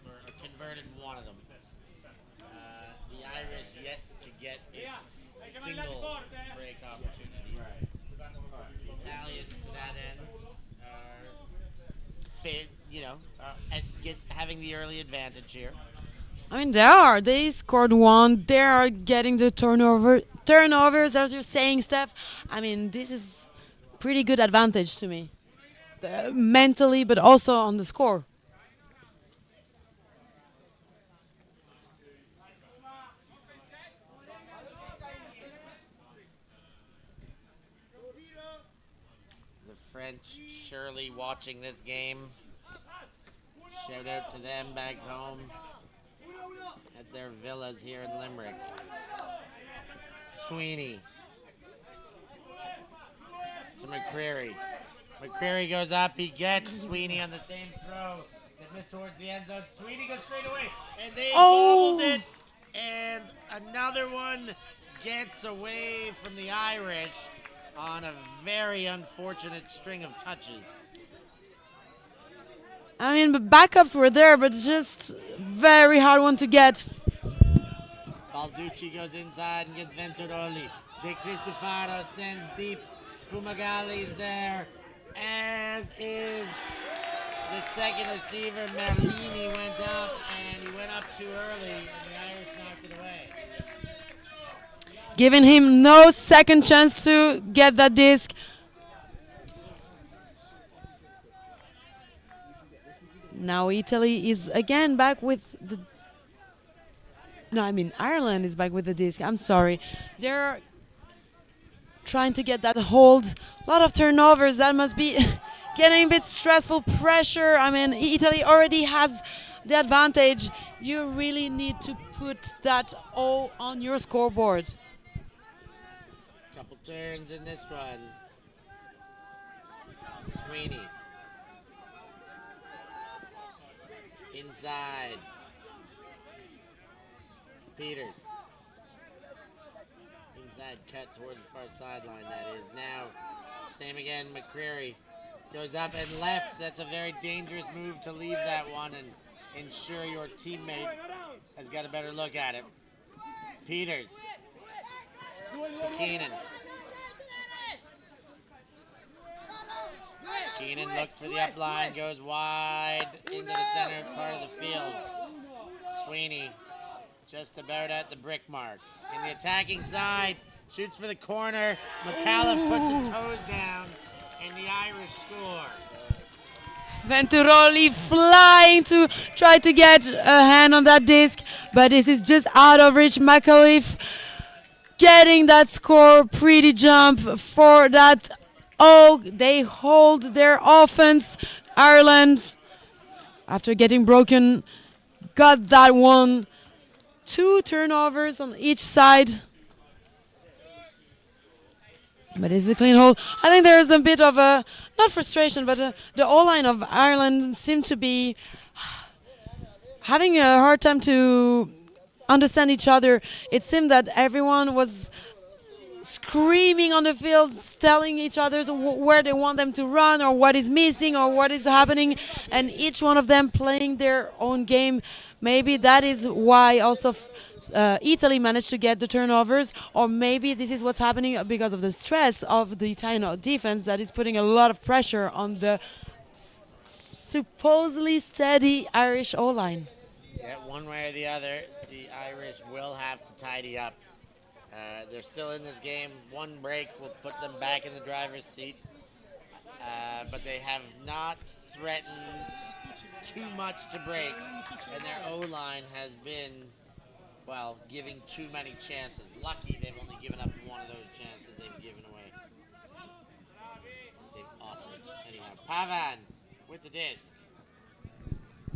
or converted one of them. The Irish yet to get a single break opportunity. The Italians to that end, having the early advantage here.
I mean, they scored one. They are getting the turnovers, as you're saying, Steph. I mean, this is pretty good advantage to me. Mentally, but also on the score.
The French surely watching this game. Shout out to them back home at their villas here in Limerick. Sweeney to McCreary. McCreary goes up, he gets Sweeney on the same throw that missed towards the end zone. Sweeney goes straight away, and they bobbled it, and another one gets away from the Irish on a very unfortunate string of touches.
I mean, the backups were there, but just very hard one to get.
Balducci goes inside and gets Venturoli. De Cristofaro sends deep. Fumagali's there, as is the second receiver. Merlini went up, and he went up too early, and the Irish knocked it away.
Giving him no second chance to get that disc. Now Italy is again back with the... No, I mean Ireland is back with the disc. I'm sorry. They're trying to get that hold. A lot of turnovers. That must be getting a bit stressful. Pressure. I mean, Italy already has the advantage. You really need to put that O on your scoreboard.
Couple turns in this one. Sweeney. Inside. Peters. Inside cut towards the far sideline, that is. Now, same again, McCreary goes up and left. That's a very dangerous move to leave that one and ensure your teammate has got a better look at it. Peters to Keenan. Keenan looked for the up line, goes wide into the center part of the field. Sweeney just about at the brick mark. In the attacking side, shoots for the corner. McAuliffe puts his toes down, and the Irish score.
Venturoli flying to try to get a hand on that disc, but this is just out of reach. McAuliffe getting that score, pretty jump for that. Oh, they hold their offense. Ireland, after getting broken, got that one. 2 turnovers on each side. But it's a clean hold. I think there's a bit of a, not frustration, but the O-line of Ireland seemed to be having a hard time to understand each other. It seemed that everyone was screaming on the field, telling each other where they want them to run or what is missing or what is happening, and each one of them playing their own game. Maybe that is why also Italy managed to get the turnovers, or maybe this is what's happening because of the stress of the Italian defense that is putting a lot of pressure on the supposedly steady Irish O-line.
Yeah, one way or the other, the Irish will have to tidy up. They're still in this game. One break will put them back in the driver's seat. But they have not threatened too much to break. And their O-line has been, well, giving too many chances. Lucky they've only given up one of those chances they've given away. They've offered. Anyhow, Pavan with the disc.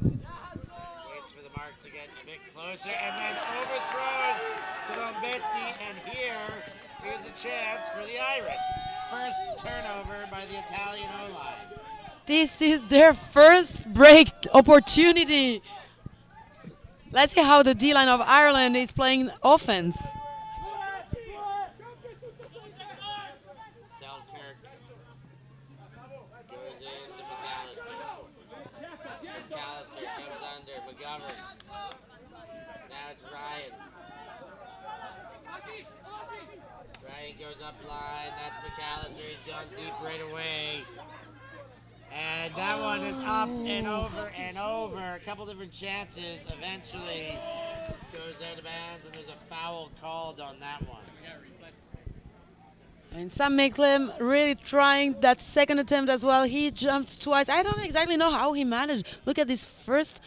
Waits for the mark to get a bit closer and then overthrows to Lombetti, and here is a chance for the Irish. First turnover by the Italian O-line.
This is their first break opportunity. Let's see how the D-line of Ireland is playing offense.
Selkirk goes into McAllister. McAllister comes under McGovern. Now it's Ryan. Ryan goes up line. That's McAllister. He's gone deep right away. And that one is up and over and over. A couple different chances. Eventually goes out of bounds, and there's a foul called on that one.
And Sam Micklem really trying that second attempt as well. He jumped twice. I don't exactly know how he managed. Look at this first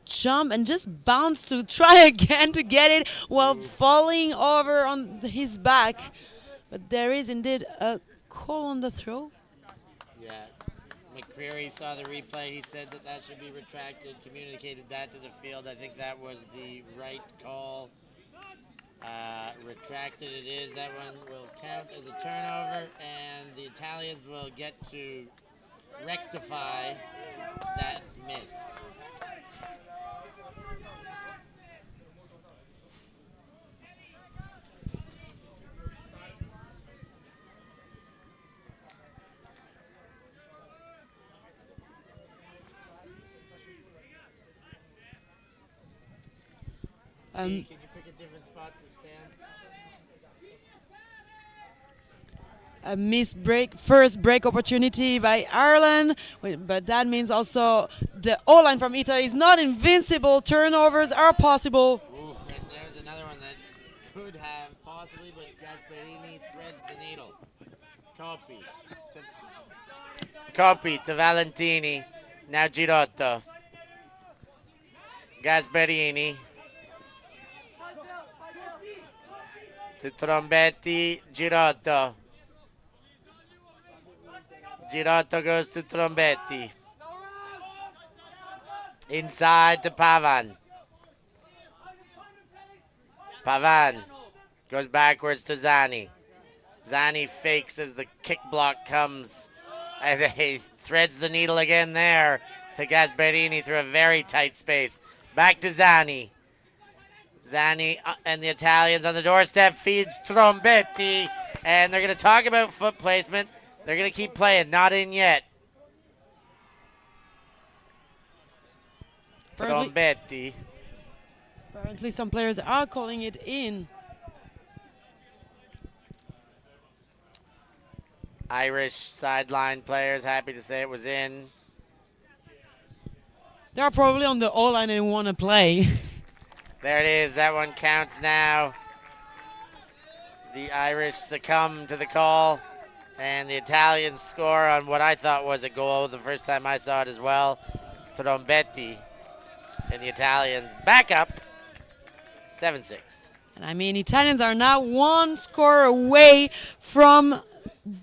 jump and just bounce to try again to get it while falling over on his back. But there is indeed a call on the throw.
Yeah. McCreary saw the replay. He said that that should be retracted, communicated that to the field. I think that was the right call. Retracted it is. That one will count as a turnover, and the Italians will get to rectify that miss. can you pick a different spot to stand?
A missed first break opportunity by Ireland, but that means also the O-line from Italy is not invincible. Turnovers are possible.
Ooh, and there's another one that could have possibly, but Gasperini threads the needle. Coppi to Valentini. Now Girotto. Gasperini. To Trombetti. Girotto. Girotto goes to Trombetti. Inside to Pavan. Pavan goes backwards to Zani. Zani fakes as the kick block comes. And he threads the needle again there to Gasperini through a very tight space. Back to Zani. Zani and the Italians on the doorstep feeds Trombetti. And they're going to talk about foot placement. They're going to keep playing. Not in yet. Trombetti.
Apparently some players are calling it in.
Irish sideline players happy to say it was in.
They're probably on the O-line and want to play.
There it is. That one counts now. The Irish succumb to the call. And the Italians score on what I thought was a goal the first time I saw it as well. Trombetti. And the Italians back up 7-6.
And I mean, Italians are now one score away from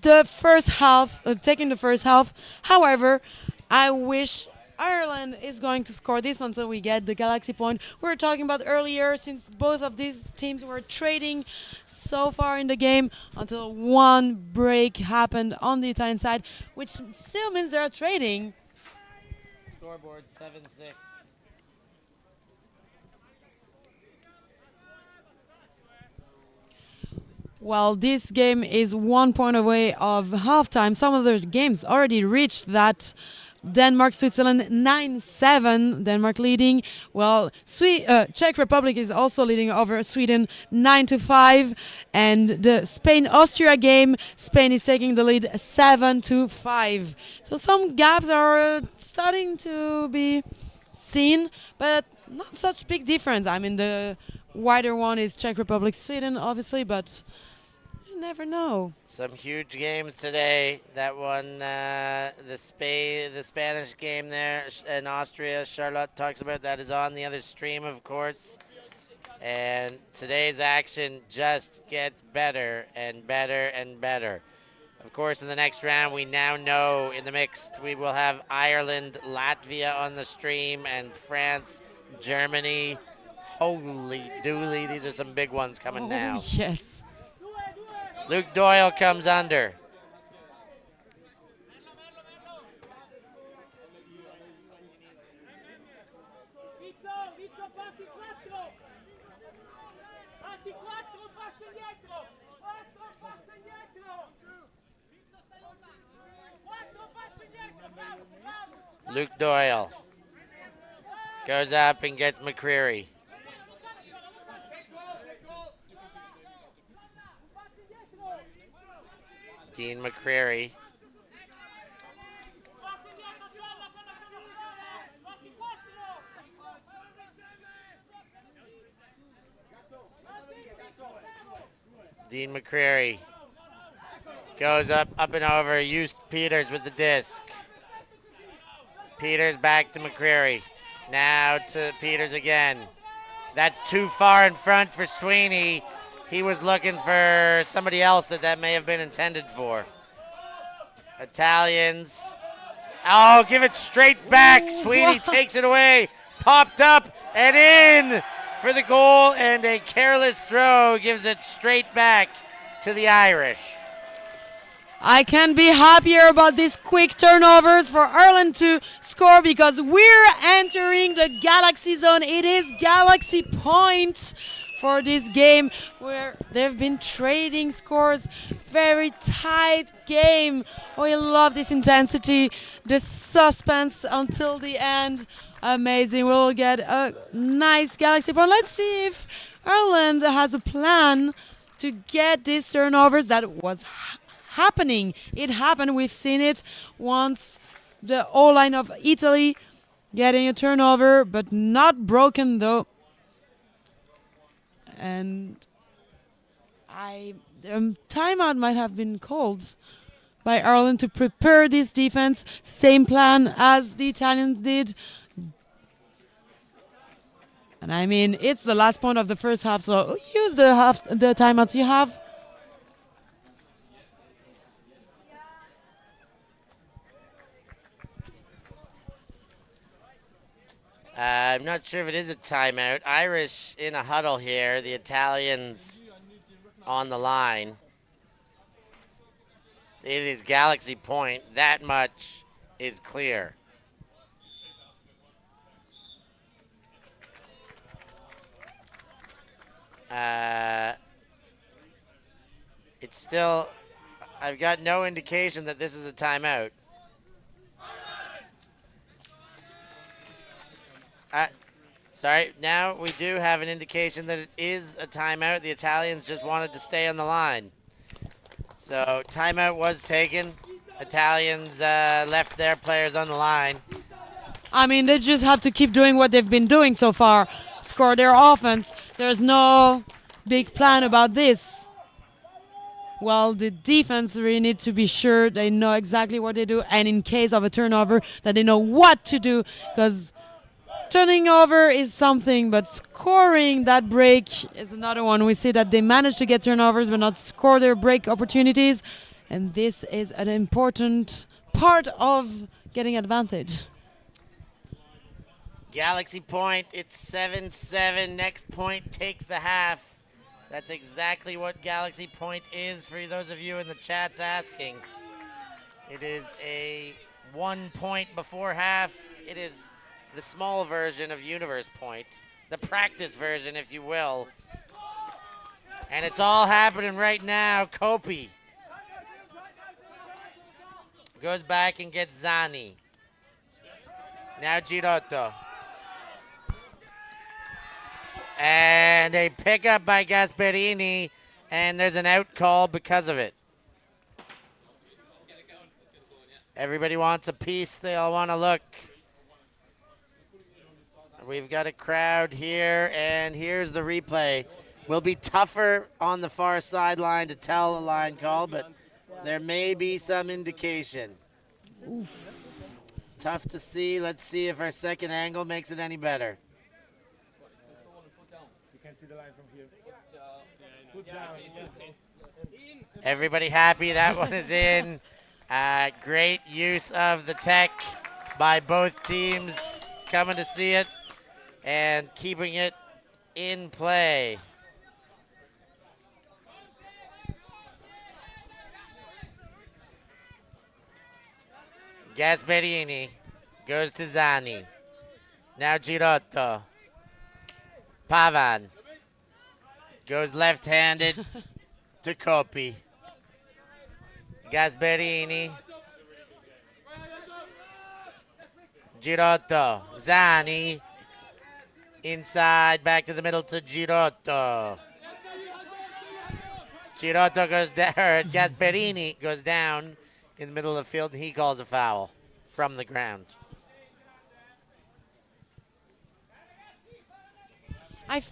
the first half, taking the first half. However, I wish Ireland is going to score this one so we get the Galaxy point we were talking about earlier, since both of these teams were trading so far in the game until one break happened on the Italian side, which still means they're trading.
Scoreboard 7-6.
Well, this game is 1 point away of halftime. Some of the games already reached that. Denmark, Switzerland 9-7. Denmark leading. Well, Czech Republic is also leading over Sweden 9-5. And the Spain-Austria game, Spain is taking the lead 7-5. So some gaps are starting to be seen, but not such big difference. I mean, the wider one is Czech Republic, Sweden, obviously, but you never know.
Some huge games today. That one, the Spanish game there in Austria, Charlotte talks about that, is on the other stream, of course. And today's action just gets better and better and better. Of course, in the next round, we now know in the mixed, we will have Ireland, Latvia on the stream, and France, Germany. Holy dooly, these are some big ones coming now.
Yes.
Luke Doyle comes under. Luke Doyle goes up and gets McCreary. Dean McCreary. Dean McCreary goes up and over. Used Peters with the disc. Peters back to McCreary. Now to Peters again. That's too far in front for Sweeney. He was looking for somebody else that may have been intended for. Italians. Oh, give it straight back. Sweeney takes it away. Popped up and in for the goal, and a careless throw gives it straight back to the Irish.
I can't be happier about these quick turnovers for Ireland to score, because we're entering the Galaxy zone. It is Galaxy point for this game, where they've been trading scores. Very tight game. Oh, I love this intensity, the suspense until the end Amazing. We'll get a nice Galaxy point. Let's see if Ireland has a plan to get these turnovers that was happening. It happened. We've seen it once. The O-line of Italy getting a turnover, but not broken though. And timeout might have been called by Ireland to prepare this defense. Same plan as the Italians did. And I mean, it's the last point of the first half, so use the timeouts you have.
I'm not sure if it is a timeout. Irish in a huddle here. The Italians on the line. It is Galaxy point. That much is clear. It's still, I've got no indication that this is a timeout. Sorry, now we do have an indication that it is a timeout. The Italians just wanted to stay on the line. So timeout was taken. Italians left their players on the line.
I mean, they just have to keep doing what they've been doing so far. Score their offense. There's no big plan about this. Well, the defense really need to be sure they know exactly what they do, and in case of a turnover, that they know what to do, because turning over is something, but scoring that break is another one. We see that they manage to get turnovers but not score their break opportunities, and this is an important part of getting advantage.
Galaxy point, it's 7-7. Next point takes the half. That's exactly what Galaxy point is for those of you in the chats asking. It is a 1 point before half. It is the small version of Universe Point, the practice version, if you will. And it's all happening right now. Kopi goes back and gets Zani. Now Girotto. And a pickup by Gasperini, and there's an out call because of it. Everybody wants a piece. They all want to look. We've got a crowd here, and here's the replay. Will be tougher on the far sideline to tell a line call, but there may be some indication. Oof. Tough to see. Let's see if our second angle makes it any better.
You can see the line from here.
Everybody happy that one is in. Great use of the tech by both teams coming to see it and keeping it in play. Gasperini goes to Zani. Now Girotto. Pavan goes left-handed to Kopi. Gasperini. Girotto. Zani. Inside, back to the middle to Girotto. Girotto goes down, Gasperini goes down in the middle of the field, and he calls a foul from the ground.
I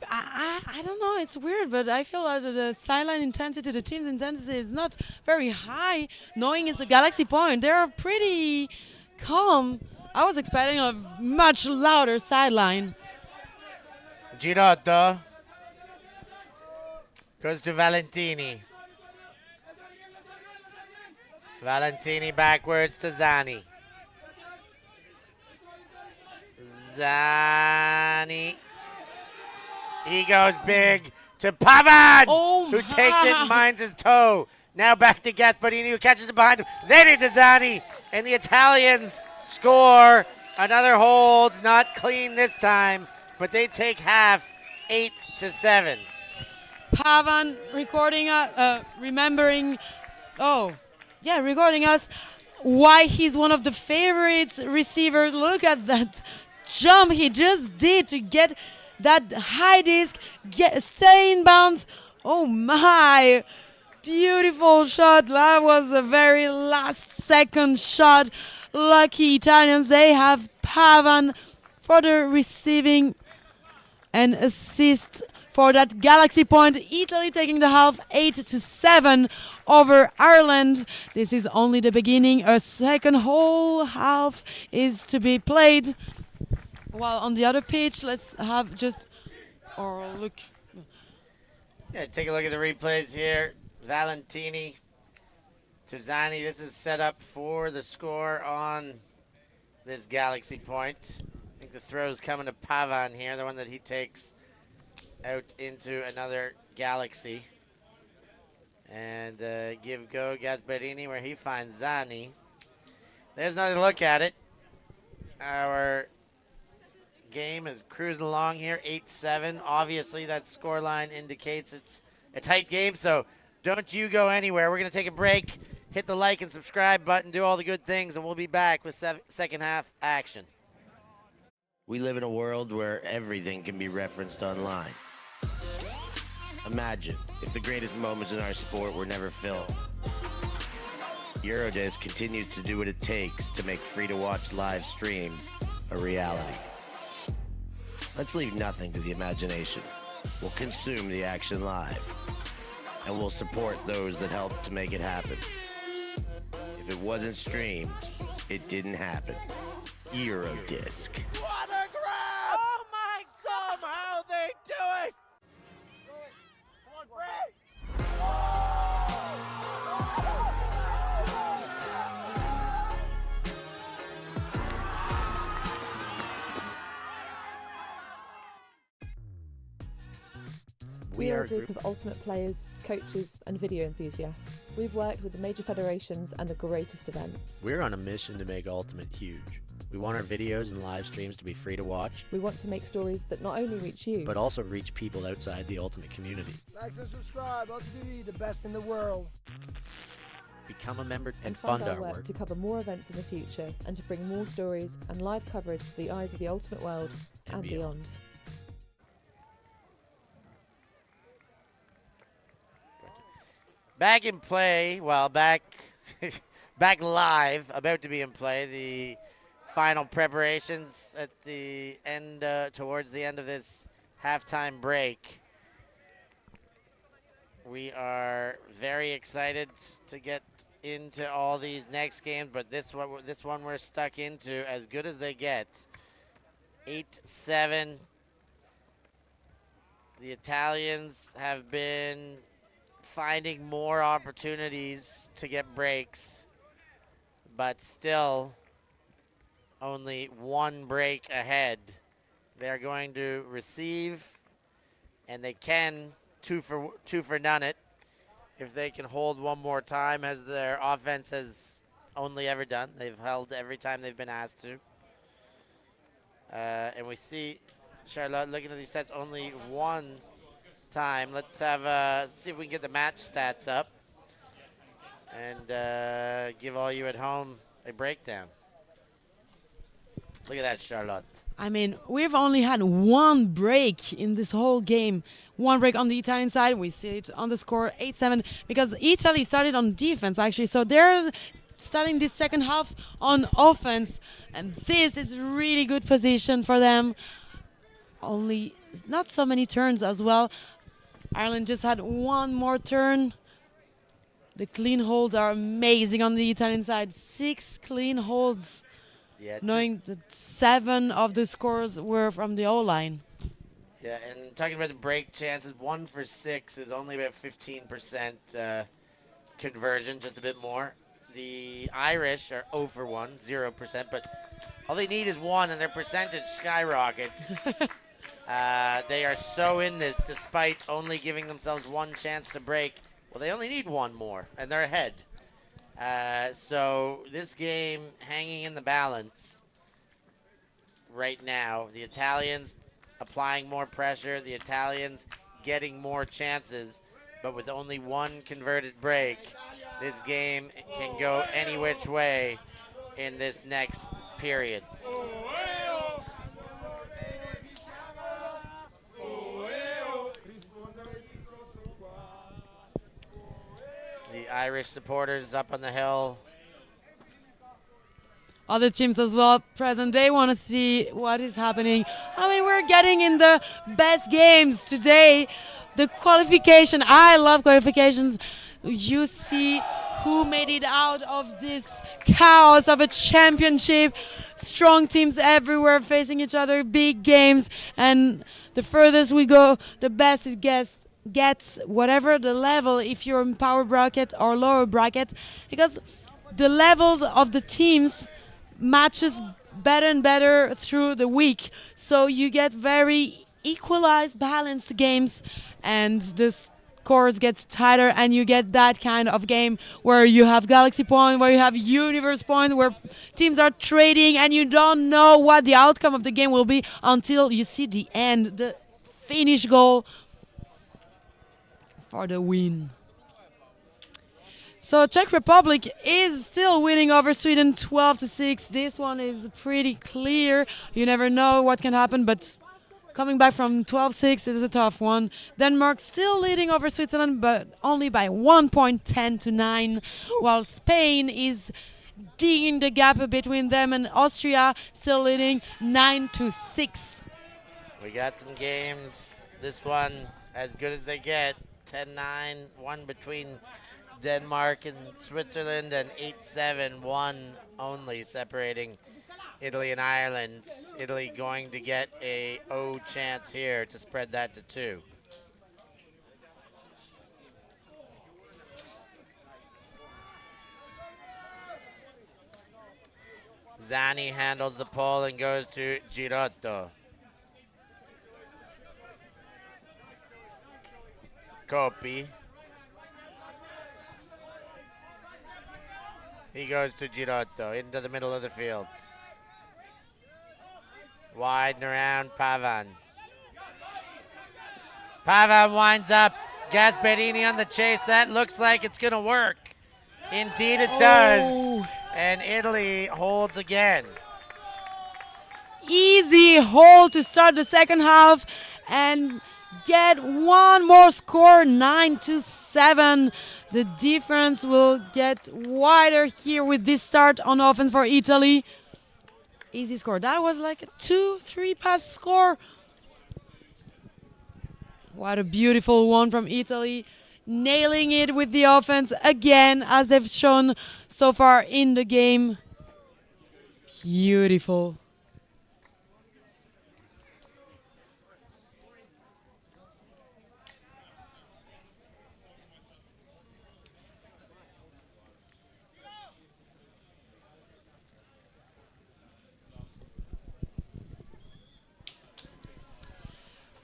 don't know, it's weird, but I feel that the sideline intensity, the team's intensity is not very high, knowing it's a Galaxy point. They're pretty calm. I was expecting a much louder sideline.
Girotto goes to Valentini. Valentini backwards to Zani. Zani. He goes big to Pavan, who takes it and minds his toe. Now back to Gasparini, who catches it behind him. Then into Zani, and the Italians score. Another hold, not clean this time, but they take half, 8-7.
Pavan recording recording us why he's one of the favorite receivers. Look at that jump he just did to get that high disc, stay in bounds. Oh my, beautiful shot. That was a very last second shot. Lucky Italians, they have Pavan for the receiving and assist for that Galaxy point. Italy taking the half 8-7 over Ireland. This is only the beginning. A second whole half is to be played. While on the other pitch, let's have just look.
Yeah, take a look at the replays here. Valentini to Zani. This is set up for the score on this Galaxy point. I think the throw's coming to Pavan here, the one that he takes out into another Galaxy. And give go Gasparini where he finds Zani. There's another look at it. Our game is cruising along here, 8-7. Obviously, that scoreline indicates it's a tight game, so don't you go anywhere. We're going to take a break, hit the like and subscribe button, do all the good things, and we'll be back with second half action.
We live in a world where everything can be referenced online. Imagine if the greatest moments in our sport were never filmed. Eurodisc continues to do what it takes to make free-to-watch live streams a reality. Let's leave nothing to the imagination. We'll consume the action live, and we'll support those that help to make it happen. If it wasn't streamed, it didn't happen. Eurodisc.
What a grab! Oh my! Somehow they do it! Come on, break!
We are a group of ultimate players, coaches and video enthusiasts. We've worked with the major federations and the greatest events.
We're on a mission to make Ultimate huge. We want our videos and live streams to be free to watch.
We want to make stories that not only reach you,
but also reach people outside the Ultimate community.
Like and subscribe, ULTI.TV, the best in the world.
Become a member
and fund our work to cover more events in the future and to bring more stories and live coverage to the eyes of the Ultimate world and beyond.
Back in play, back live, about to be in play, the final preparations at the end, towards the end of this halftime break. We are very excited to get into all these next games, but this one we're stuck into, as good as they get. 8-7. The Italians have been finding more opportunities to get breaks, but still only one break ahead. They're going to receive, and they can two for none it if they can hold one more time, as their offense has only ever done. They've held every time they've been asked to. And we see Charlotte looking at these stats only one time. Let's have see if we can get the match stats up and give all you at home a breakdown. Look at that, Charlotte.
I mean, we've only had one break in this whole game. One break on the Italian side. We see it on the score 8-7 because Italy started on defense, actually. So they're starting this second half on offense. And this is really good position for them. Only not so many turns as well. Ireland just had one more turn. The clean holds are amazing on the Italian side. 6 clean holds.
Yeah,
knowing that 7 of the scores were from the O-line.
Yeah, and talking about the break chances, 1 for 6 is only about 15% conversion, just a bit more. The Irish are 0 for 1, 0%, but all they need is 1, and their percentage skyrockets. They are so in this, despite only giving themselves 1 chance to break. Well, they only need 1 more, and they're ahead. So this game hanging in the balance right now. The Italians applying more pressure. The Italians getting more chances. But with only 1 converted break, this game can go any which way in this next period. Irish supporters up on the hill.
Other teams as well present. They want to see what is happening. I mean, we're getting in the best games today. The qualification. I love qualifications. You see who made it out of this chaos of a championship. Strong teams everywhere facing each other. Big games. And the furthest we go, the best it gets whatever the level, if you're in power bracket or lower bracket. Because the levels of the teams matches better and better through the week, so you get very equalized, balanced games, and the scores gets tighter, and you get that kind of game where you have galaxy point, where you have universe point, where teams are trading and you don't know what the outcome of the game will be until you see the end, the finish goal for the win. So Czech Republic is still winning over Sweden 12-6. This one is pretty clear. You never know what can happen, but coming back from 12-6 is a tough one. Denmark still leading over Switzerland, but only by 1 point, 10-9, while Spain is digging the gap between them and Austria, still leading 9-6.
We got some games. This one, as good as they get. 10-9, one between Denmark and Switzerland, and 8-7, one only separating Italy and Ireland. Italy going to get a chance here to spread that to 2. Zani handles the pole and goes to Girotto. Coppi. He goes to Girotto, into the middle of the field. Wide and around, Pavan. Pavan winds up. Gasperini on the chase. That looks like it's going to work. Indeed it does. And Italy holds again.
Easy hold to start the second half and get one more score, 9-7. The difference will get wider here with this start on offense for Italy. Easy score. That was like a 2-3 pass score. What a beautiful one from Italy. Nailing it with the offense again, as they've shown so far in the game. Beautiful.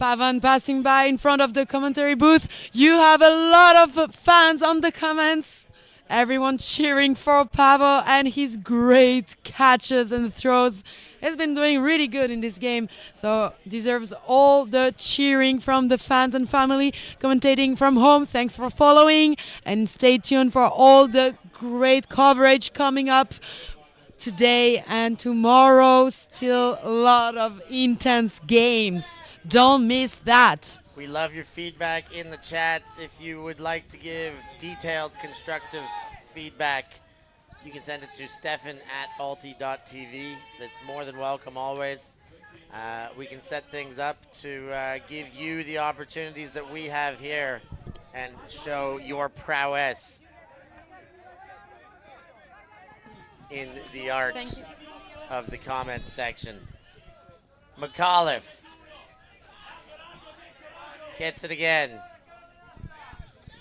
Pavan passing by in front of the commentary booth. You have a lot of fans on the comments. Everyone cheering for Pavo and his great catches and throws. He's been doing really good in this game, so deserves all the cheering from the fans and family commentating from home. Thanks for following, and stay tuned for all the great coverage coming up today and tomorrow. Still a lot of intense games. Don't miss that.
We love your feedback in the chats. If you would like to give detailed, constructive feedback, you can send it to Stefan@ULTI.TV. That's more than welcome always. We can set things up to give you the opportunities that we have here and show your prowess in the art of the comment section. McAuliffe gets it again.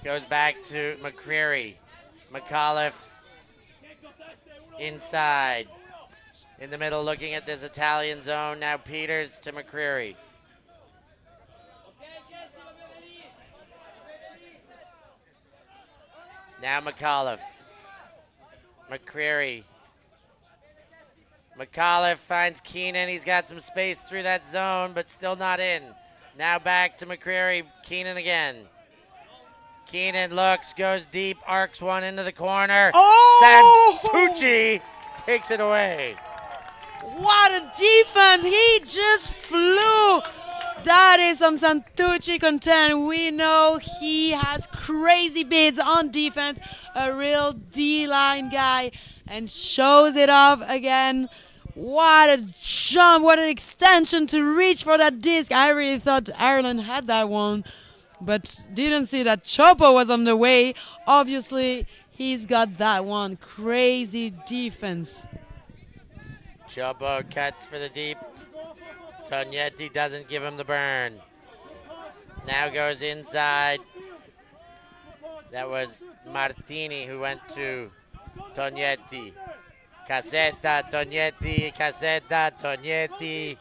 Goes back to McCreary. McAuliffe inside. In the middle, looking at this Italian zone. Now Peters to McCreary. Now McAuliffe. McCreary. McAuliffe finds Keenan. He's got some space through that zone, but still not in. Now back to McCreary. Keenan again. Keenan looks, goes deep, arcs one into the corner. Santucci takes it away.
What a defense. He just flew That is some Santucci content. We know he has crazy bids on defense, a real D-line guy, and shows it off again. What a jump, what an extension to reach for that disc. I really thought Ireland had that one, but didn't see that Chopo was on the way. Obviously, he's got that one. Crazy defense.
Chopo cuts for the deep. Tognetti doesn't give him the burn. Now goes inside. That was Martini who went to Tognetti. Cassetta, Tognetti, Cassetta, Tognetti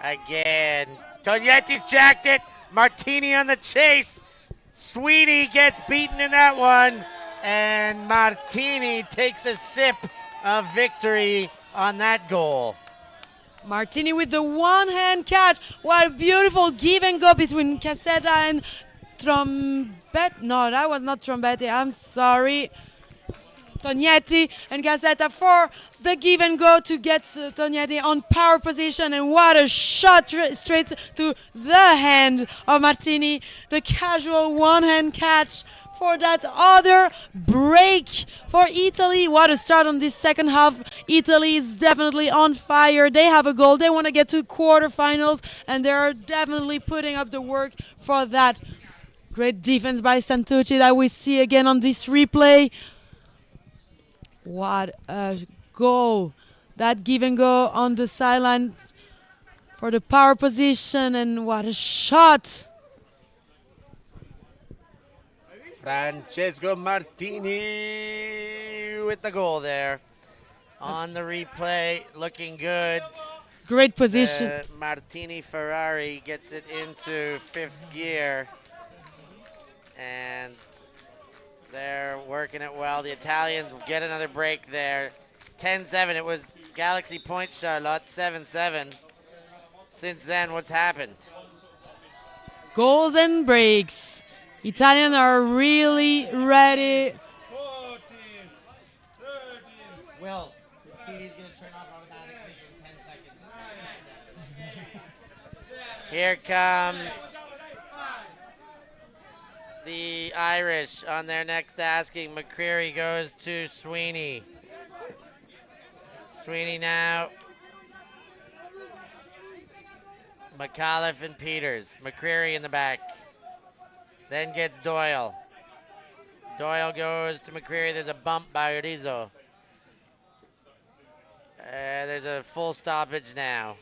again. Tognetti's jacked it. Martini on the chase. Sweeney gets beaten in that one. And Martini takes a sip of victory on that goal.
Martini with the one-hand catch. What a beautiful give and go between Cassetta and Trombetta. No, that was not Trombetti. I'm sorry. Tognetti and Cassetta for the give and go to get Tognetti on power position. And what a shot straight to the hand of Martini. The casual one-hand catch for that other break for Italy. What a start on this second half. Italy is definitely on fire. They have a goal. They want to get to quarterfinals, and they're definitely putting up the work for that. Great defense by Santucci that we see again on this replay. What a goal. That give and go on the sideline for the power position, and what a shot.
Francesco Martini with the goal there. On the replay, looking good.
Great position.
Martini Ferrari gets it into fifth gear. And they're working it well. The Italians will get another break there. 10-7. It was Galaxy Point Charlotte, 7-7. Since then, what's happened?
Goals and breaks. Italians are really ready.
14, 13. Will, this TV's going to turn off automatically in 10 seconds. Here come the Irish on their next asking. McCreary goes to Sweeney. Sweeney now. McAuliffe and Peters. McCreary in the back. Then gets Doyle. Doyle goes to McCreary. There's a bump by Rizzo. There's a full stoppage now.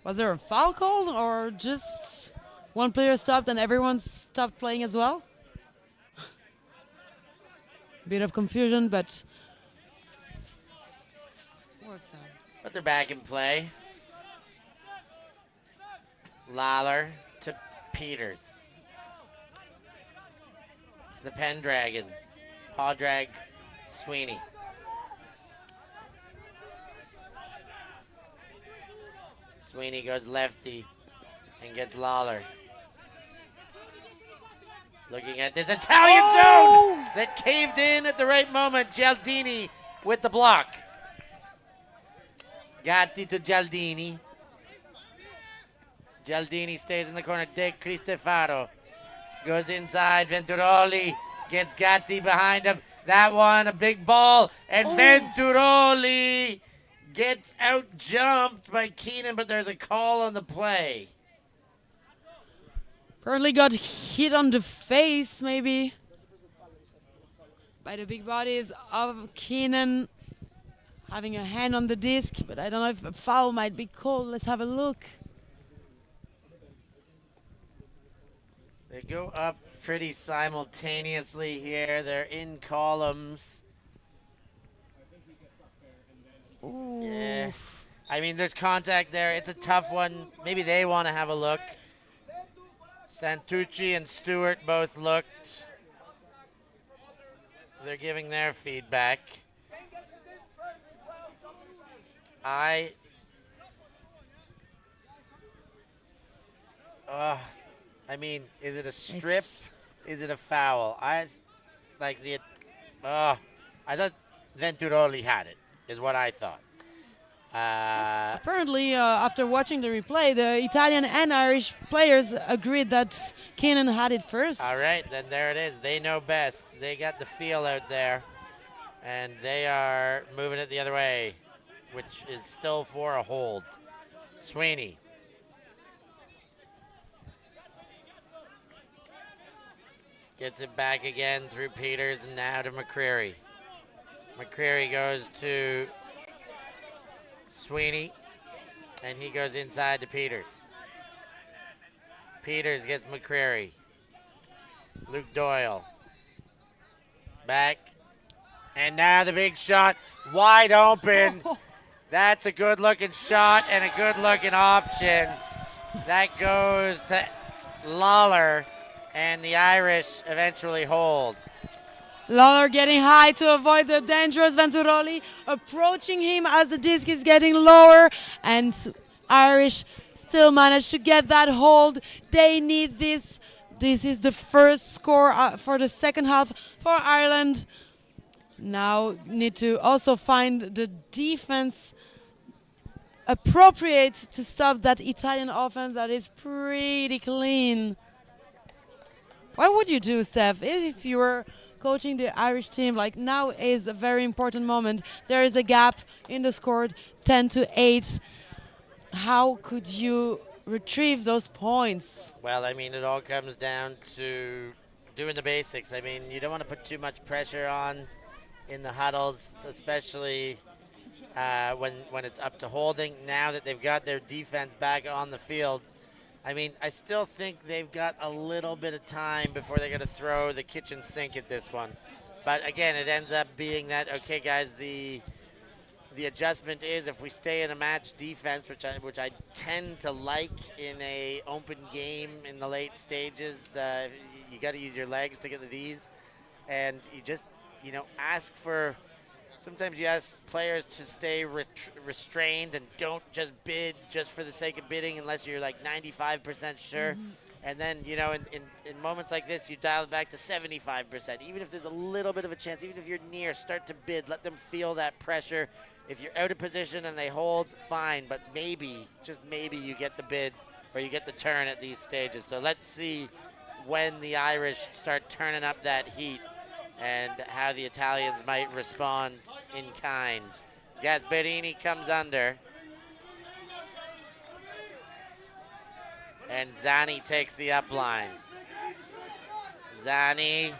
Was there a foul call or just one player stopped and everyone stopped playing as well? Bit of confusion, but works out.
But they're back in play. Lawler to Peters. The Pendragon. Paw drag Sweeney. Sweeney goes lefty and gets Lawler. Looking at this Italian zone that caved in at the right moment. Gialdini with the block. Gatti to Gialdini. Gialdini stays in the corner. De Cristofaro goes inside. Venturoli gets Gatti behind him. That one, a big ball. And Venturoli gets out-jumped by Keenan, but there's a call on the play.
Apparently got hit on the face, maybe, by the big bodies of Keenan. Having a hand on the disc, but I don't know if a foul might be called. Let's have a look.
They go up pretty simultaneously here. They're in columns.
Ooh.
Yeah. I mean, there's contact there. It's a tough one. Maybe they want to have a look. Santucci and Stewart both looked. They're giving their feedback. I mean, is it a strip? Is it a foul? I thought Venturoli had it, is what I thought.
Apparently, after watching the replay, the Italian and Irish players agreed that Keenan had it first.
All right, then there it is. They know best. They got the feel out there, and they are moving it the other way, which is still for a hold. Sweeney. Gets it back again through Peters and now to McCreary. McCreary goes to Sweeney, and he goes inside to Peters. Peters gets McCreary. Luke Doyle. Back. And now the big shot, wide open. That's a good-looking shot and a good-looking option. That goes to Lawler, and the Irish eventually hold.
Lawler getting high to avoid the dangerous Venturoli, approaching him as the disc is getting lower, and Irish still managed to get that hold. They need this. This is the first score for the second half for Ireland. Now need to also find the defense appropriate to stop that Italian offense that is pretty clean. What would you do, Steph, if you were coaching the Irish team? Like, now is a very important moment. There is a gap in the score, 10-8. How could you retrieve those points?
Well, I mean, it all comes down to doing the basics. I mean, you don't want to put too much pressure on in the huddles, especially when it's up to holding. Now that they've got their defense back on the field, I mean, I still think they've got a little bit of time before they're going to throw the kitchen sink at this one. But again, it ends up being that, okay, guys, the adjustment is if we stay in a match defense, which I tend to like in a open game in the late stages. You got to use your legs to get the Ds, and you just ask for. Sometimes you ask players to stay restrained and don't just bid just for the sake of bidding unless you're like 95% sure. Mm-hmm. And then, in moments like this, you dial it back to 75%. Even if there's a little bit of a chance, even if you're near, start to bid. Let them feel that pressure. If you're out of position and they hold, fine. But maybe, just maybe, you get the bid or you get the turn at these stages. So let's see when the Irish start turning up that heat and how the Italians might respond in kind. Gasparini comes under. And Zani takes the up line. Zani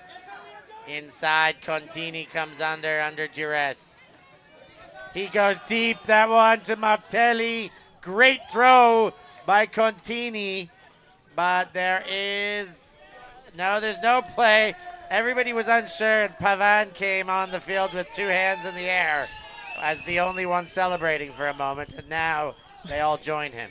inside. Contini comes under duress. He goes deep. That one to Martelli. Great throw by Contini. But there's no play. Everybody was unsure, and Pavan came on the field with two hands in the air as the only one celebrating for a moment, and now they all join him.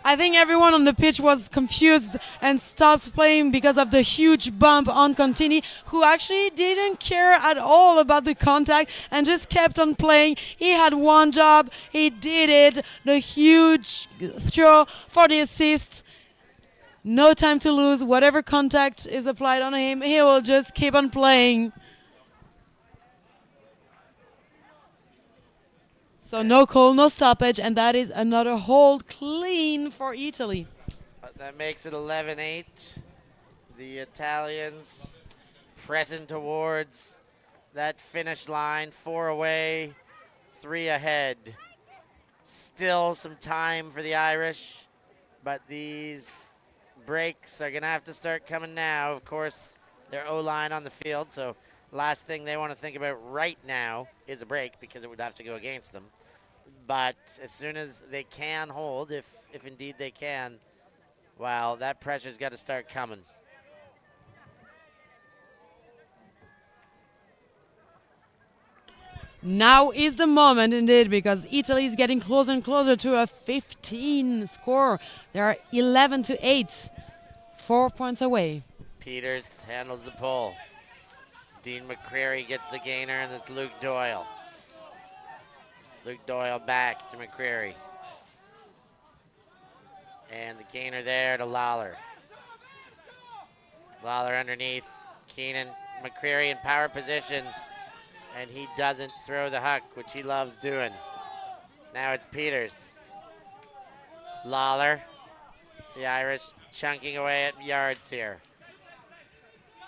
I think everyone on the pitch was confused and stopped playing because of the huge bump on Contini, who actually didn't care at all about the contact and just kept on playing. He had one job. He did it. The huge throw for the assist. No time to lose. Whatever contact is applied on him, he will just keep on playing. So no call, no stoppage, and that is another hold clean for Italy.
That makes it 11-8. The Italians pressing towards that finish line. 4 away, 3 ahead. Still some time for the Irish, but these breaks are going to have to start coming now. Of course, their O-line on the field, so last thing they want to think about right now is a break because it would have to go against them. But as soon as they can hold, if indeed they can, well, that pressure's got to start coming.
Now is the moment, indeed, because Italy is getting closer and closer to a 15 score. They are 11-8, 4 points away.
Peters handles the pull. Dean McCreary gets the gainer, and it's Luke Doyle. Luke Doyle back to McCreary. And the gainer there to Lawler. Lawler underneath. Keenan, McCreary in power position. And he doesn't throw the huck, which he loves doing. Now it's Peters. Lawler. The Irish chunking away at yards here.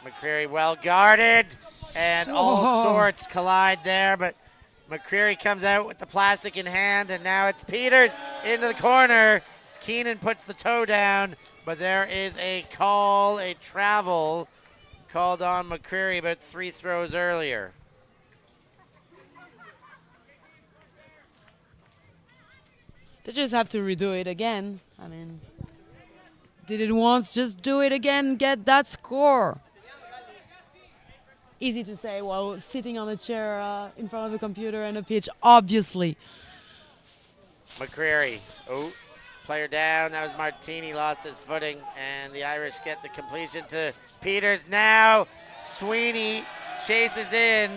McCreary well guarded, and all sorts collide there, but McCreary comes out with the plastic in hand, and now it's Peters into the corner. Keenan puts the toe down, but there is a call, a travel called on McCreary about 3 throws earlier.
They just have to redo it again. I mean, did it once, just do it again, get that score. Easy to say while sitting on a chair in front of a computer and a pitch, obviously.
McCreary, player down. That was Martini, lost his footing, and the Irish get the completion to Peters. Now Sweeney chases in,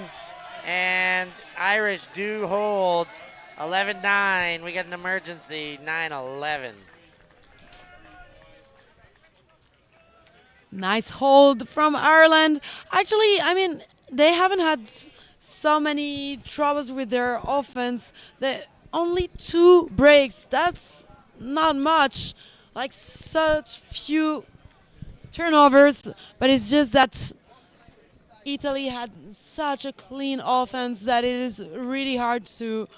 and Irish do hold. 11-9, we get an emergency, 9-11.
Nice hold from Ireland. Actually, I mean, they haven't had so many troubles with their offense. Only 2 breaks, that's not much. Like such few turnovers, but it's just that Italy had such a clean offense that it is really hard to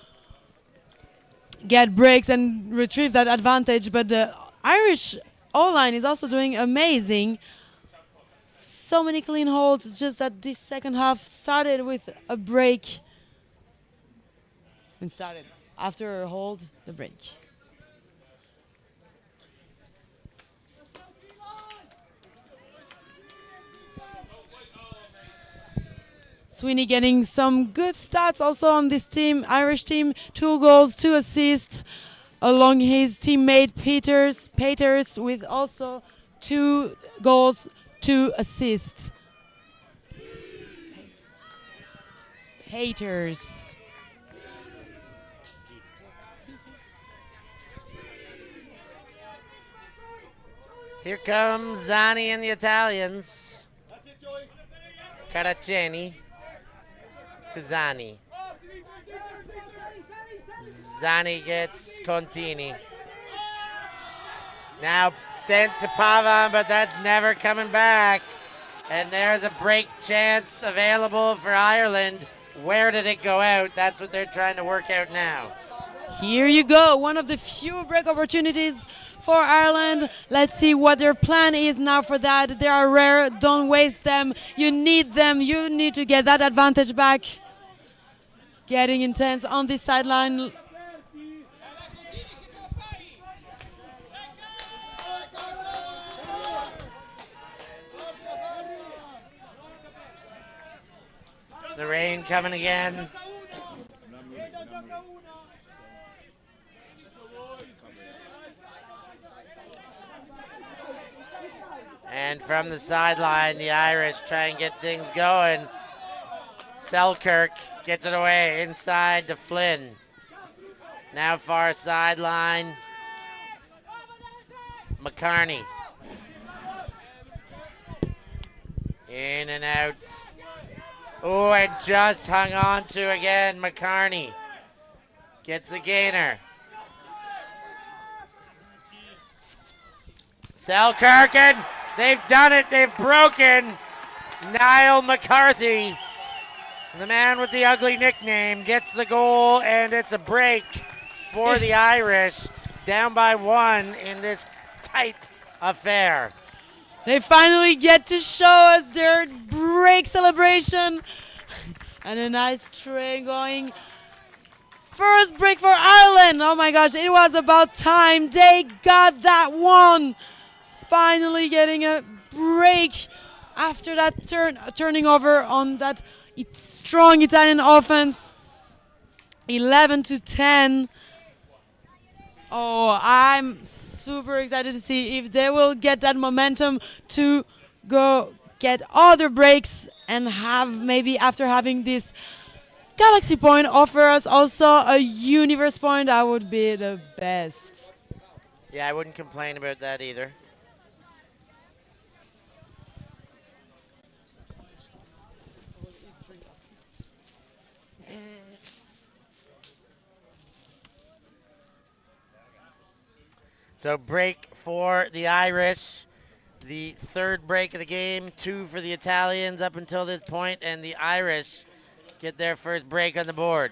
get breaks and retrieve that advantage. But the Irish O-line is also doing amazing. So many clean holds, just that this second half started with a break. And started after a hold, the break. Sweeney getting some good stats also on this team, Irish team. 2 goals, 2 assists, along his teammate Peters with also 2 goals, 2 assists. Peters.
Here comes Zani and the Italians. Caraceni to Zani. Zani gets Contini. Now sent to Pavan, but that's never coming back. And there's a break chance available for Ireland. Where did it go out? That's what they're trying to work out now.
Here you go, one of the few break opportunities for Ireland. Let's see what their plan is now for that. They are rare, don't waste them. You need them, you need to get that advantage back. Getting intense on this sideline.
The rain coming again. And from the sideline, the Irish try and get things going. Selkirk gets it away inside to Flynn. Now far sideline. McCarney. In and out. Oh, and just hung on to again, McCarney. Gets the gainer. Selkirk, and they've done it, they've broken. Niall McCarthy, the man with the ugly nickname, gets the goal, and it's a break for the Irish. Down by 1 in this tight affair.
They finally get to show us their break celebration. And a nice train going. First break for Ireland. Oh my gosh, it was about time. They got that one. Finally getting a break after that turning over on that strong Italian offense. 11-10. Oh, I'm super excited to see if they will get that momentum to go get other breaks and have maybe after having this Galaxy point offer us also a Universe point. That would be the best.
Yeah, I wouldn't complain about that either. So break for the Irish. The third break of the game, 2 for the Italians up until this point, and the Irish get their first break on the board.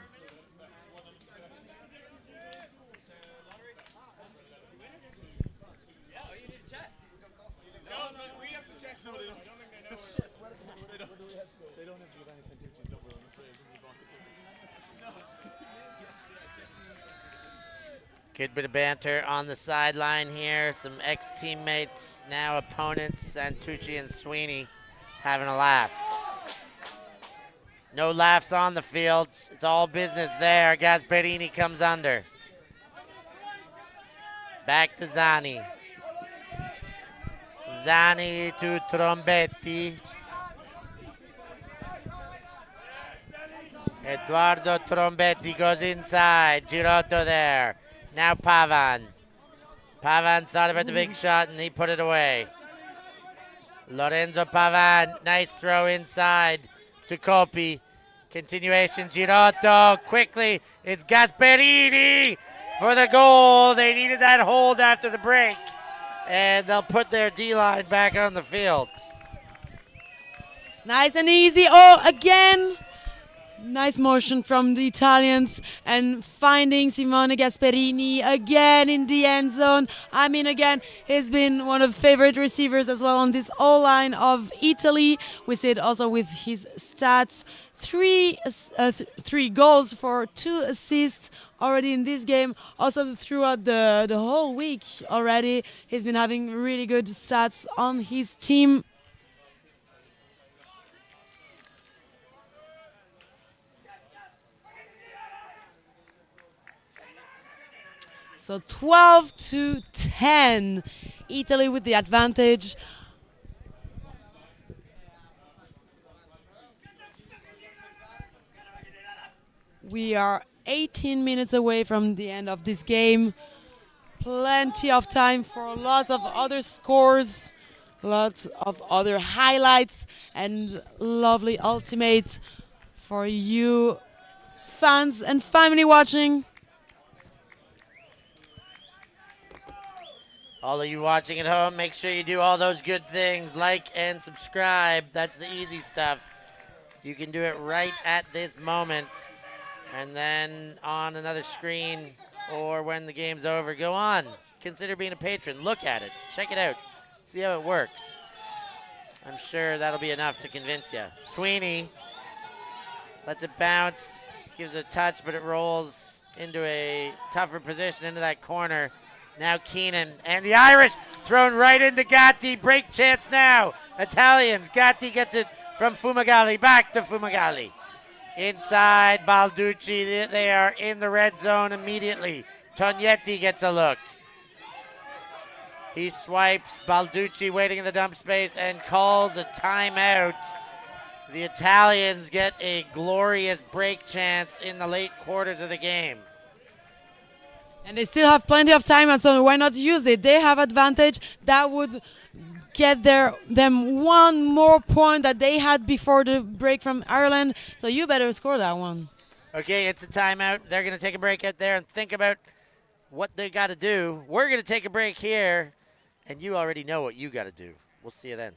Good bit of banter on the sideline here. Some ex-teammates, now opponents, Santucci and Sweeney, having a laugh. No laughs on the fields. It's all business there. Gasparini comes under. Back to Zani. Zani to Trombetti. Eduardo Trombetti goes inside. Girotto there. Now Pavan. Pavan thought about the big shot and he put it away. Lorenzo Pavan, nice throw inside to Coppi. Continuation, Girotto, quickly, it's Gasparini for the goal. They needed that hold after the break, and they'll put their D-line back on the field.
Nice and easy. Oh, again. Nice motion from the Italians and finding Simone Gasparini again in the end zone. I mean, again, he's been one of favorite receivers as well on this O-line of Italy. We see it also with his stats. Three goals for 2 assists already in this game. Also throughout the whole week already, he's been having really good stats on his team. So 12-10, Italy with the advantage. We are 18 minutes away from the end of this game. Plenty of time for lots of other scores, lots of other highlights, and lovely ultimate for you fans and family watching.
All of you watching at home, make sure you do all those good things. Like and subscribe. That's the easy stuff. You can do it right at this moment. And then on another screen or when the game's over, go on. Consider being a patron. Look at it. Check it out. See how it works. I'm sure that'll be enough to convince you. Sweeney lets it bounce. Gives a touch, but it rolls into a tougher position into that corner. Now Keenan and the Irish thrown right into Gatti. Break chance now. Italians. Gatti gets it from Fumagalli. Back to Fumagalli. Inside Balducci. They are in the red zone immediately. Tognetti gets a look. He swipes. Balducci waiting in the dump space and calls a timeout. The Italians get a glorious break chance in the late quarters of the game.
And they still have plenty of time, and so why not use it? They have advantage. That would get them one more point that they had before the break from Ireland. So you better score that one.
Okay, it's a timeout. They're going to take a break out there and think about what they got to do. We're going to take a break here, and you already know what you got to do. We'll see you then.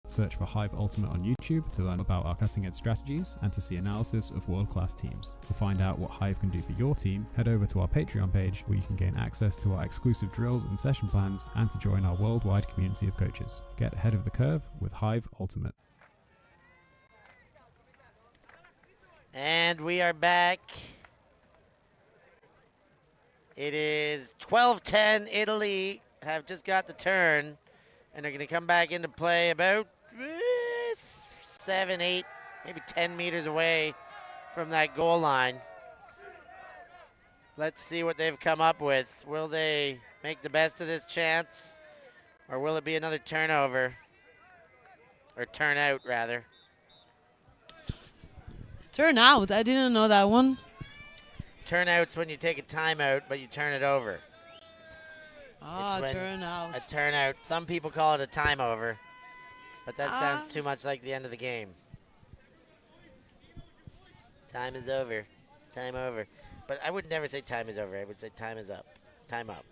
Search for Hive Ultimate on YouTube to learn about our cutting-edge strategies and to see analysis of world-class teams. To find out what Hive can do for your team, head over to our Patreon page where you can gain access to our exclusive drills and session plans and to join our worldwide community of coaches. Get ahead of the curve with Hive Ultimate.
And we are back. It is 12-10. Italy have just got the turn, and they're going to come back into play about 7, 8, maybe 10 meters away from that goal line. Let's see what they've come up with. Will they make the best of this chance, or will it be another turnover? Or turnout, rather.
Turnout? I didn't know that one.
Turnout's when you take a timeout, but you turn it over.
Ah, turnout.
A turnout. Some people call it a time over, but that sounds too much like the end of the game. Time is over. Time over. But I would never say time is over. I would say time is up. Time up.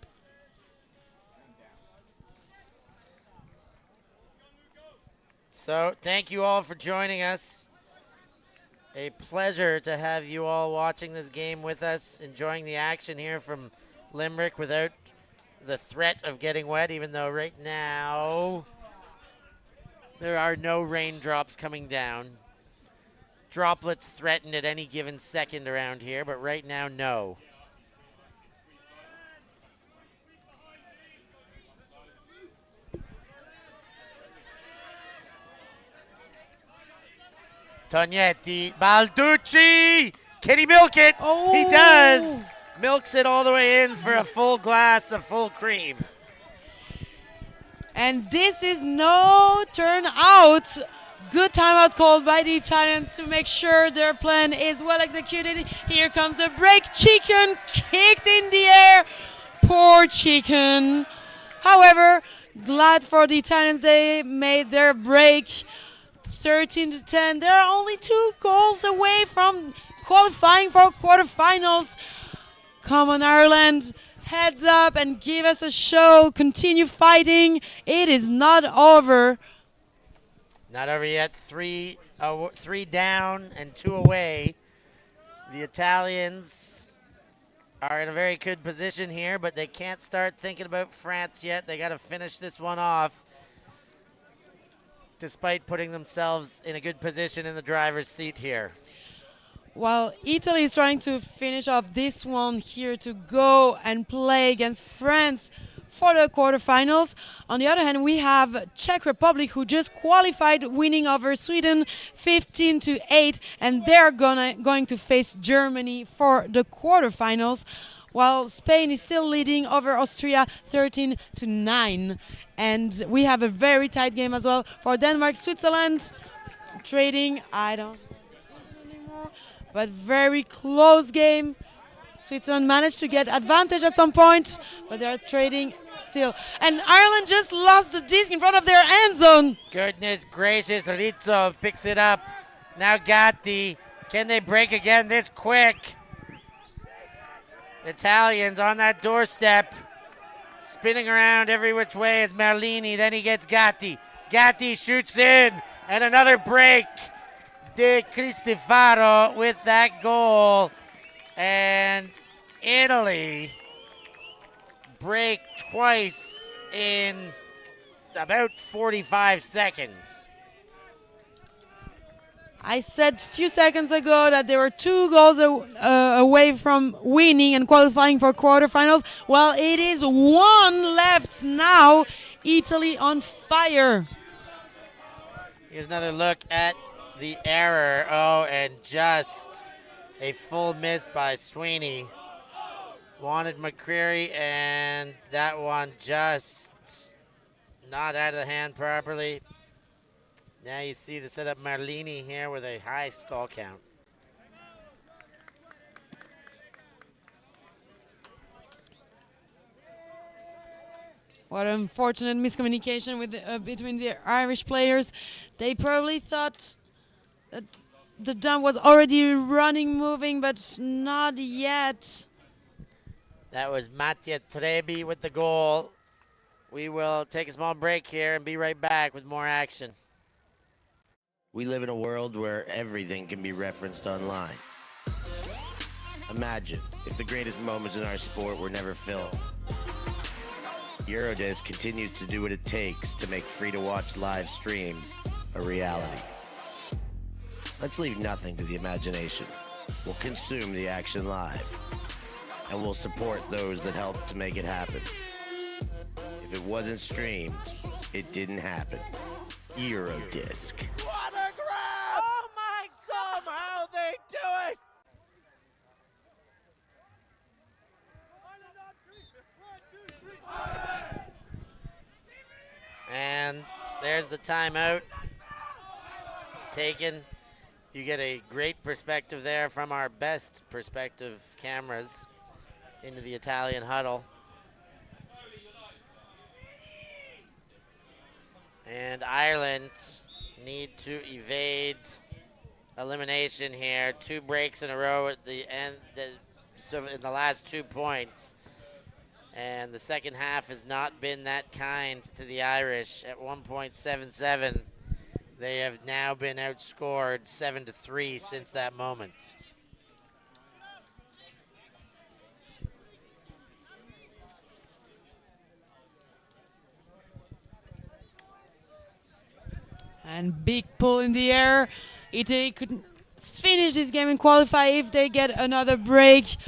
So, thank you all for joining us. A pleasure to have you all watching this game with us, enjoying the action here from Limerick without the threat of getting wet, even though right now there are no raindrops coming down. Droplets threatened at any given second around here, but right now, no. Tognetti, Balducci, can he milk it?
Oh.
He does. Milks it all the way in for a full glass of full cream.
And this is no turnout. Good timeout called by the Italians to make sure their plan is well executed. Here comes the break. Chicken kicked in the air. Poor Chicken. However, glad for the Italians, they made their break. 13-10. They're only 2 goals away from qualifying for quarterfinals. Come on, Ireland. Heads up and give us a show. Continue fighting. It is not over.
Not over yet. 3 down and 2 away. The Italians are in a very good position here, but they can't start thinking about France yet. They got to finish this one off, despite putting themselves in a good position in the driver's seat here.
While Italy is trying to finish off this one here to go and play against France for the quarterfinals. On the other hand, we have Czech Republic, who just qualified, winning over Sweden 15-8, and they're going to face Germany for the quarterfinals, while Spain is still leading over Austria 13-9. And we have a very tight game as well for Denmark, Switzerland. Trading, I don't know anymore, but very close game. Switzerland managed to get advantage at some point, but they're trading still. And Ireland just lost the disc in front of their end zone.
Goodness gracious, Rizzo picks it up. Now Gatti. Can they break again this quick? Italians on that doorstep. Spinning around every which way is Merlini. Then he gets Gatti. Gatti shoots in. And another break. De Cristofaro with that goal. And Italy break twice in about 45 seconds.
I said a few seconds ago that they were 2 goals away from winning and qualifying for quarterfinals. Well, it is 1 left now. Italy on fire.
Here's another look at the error. Oh, and just a full miss by Sweeney. Wanted McCreary, and that one just not out of the hand properly. Now you see the setup Marlini here with a high stall count.
What an unfortunate miscommunication with between the Irish players. They probably thought that the dump was already running, moving, but not yet.
That was Mattia Trebi with the goal. We will take a small break here and be right back with more action.
We live in a world where everything can be referenced online. Imagine if the greatest moments in our sport were never filmed. Eurodisc continues to do what it takes to make free-to-watch live streams a reality. Let's leave nothing to the imagination. We'll consume the action live, and we'll support those that help to make it happen. If it wasn't streamed, it didn't happen. Eurodisc.
What a grab! Oh my God! Somehow they do it!
There's the timeout taken. You get a great perspective there from our best perspective cameras into the Italian huddle. And Ireland need to evade elimination here. 2 breaks in a row at the end, so in the last 2 points. And the second half has not been that kind to the Irish. At 1.77, they have now been outscored 7-3 since that moment.
And big pull in the air. Italy could finish this game and qualify if they get another break.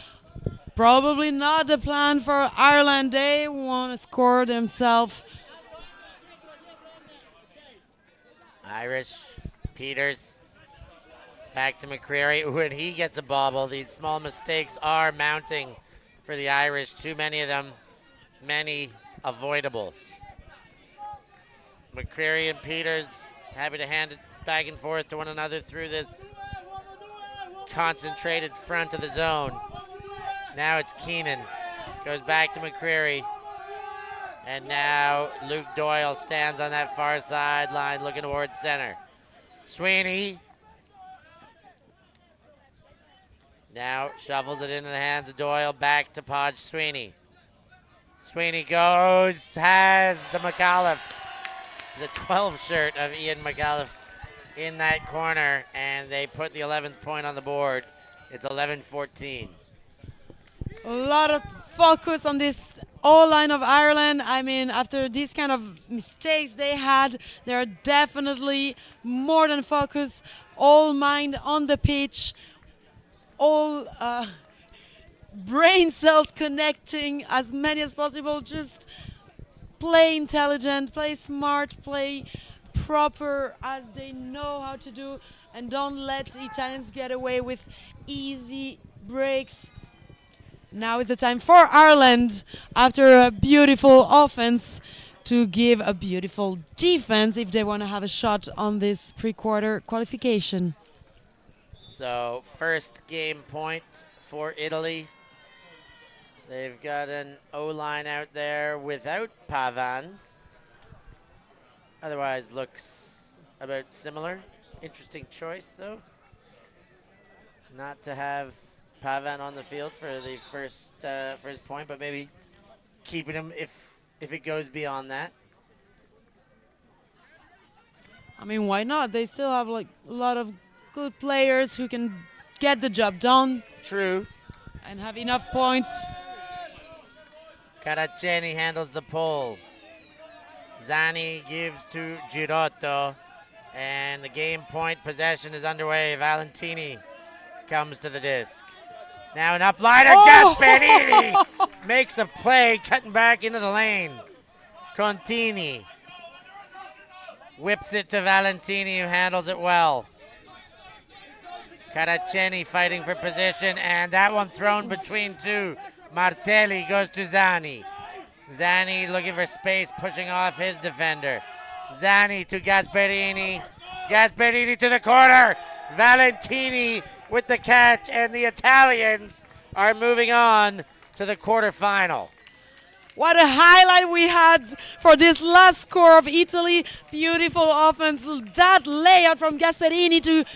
Probably not the plan for Ireland. They want to score themselves.
Irish, Peters, back to McCreary. When he gets a bobble, these small mistakes are mounting for the Irish. Too many of them, many avoidable. McCreary and Peters happy to hand it back and forth to one another through this concentrated front of the zone. Now it's Keenan, goes back to McCreary. And now Luke Doyle stands on that far sideline looking towards center. Sweeney now shuffles it into the hands of Doyle, back to Podge Sweeney. Sweeney goes, has the McAuliffe, the 12 shirt of Ian McAuliffe in that corner, and they put the 11th point on the board. It's 11-14.
A lot of focus on this O-line of Ireland. I mean, after these kind of mistakes they had, they're definitely more than focused. All mind on the pitch. All brain cells connecting as many as possible. Just play intelligent, play smart, play proper as they know how to do, and don't let Italians get away with easy breaks. Now is the time for Ireland, after a beautiful offense, to give a beautiful defense if they want to have a shot on this pre-quarter qualification.
So first game point for Italy. They've got an O-line out there without Pavan. Otherwise looks about similar. Interesting choice though, not to have Pavan on the field for the first point, but maybe keeping him if it goes beyond that.
I mean, why not? They still have like a lot of good players who can get the job done.
True.
And have enough points.
Caraceni handles the pull. Zani gives to Girotto, and the game point possession is underway. Valentini comes to the disc. Now an upliner, Gasperini makes a play, cutting back into the lane. Contini whips it to Valentini, who handles it well. Caraceni fighting for position, and that one thrown between two. Martelli goes to Zani. Zani looking for space, pushing off his defender. Zani to Gasperini. Gasperini to the corner. Valentini with the catch, and the Italians are moving on to the quarterfinal.
What a highlight we had for this last score of Italy. Beautiful offense. That layout from Gasperini to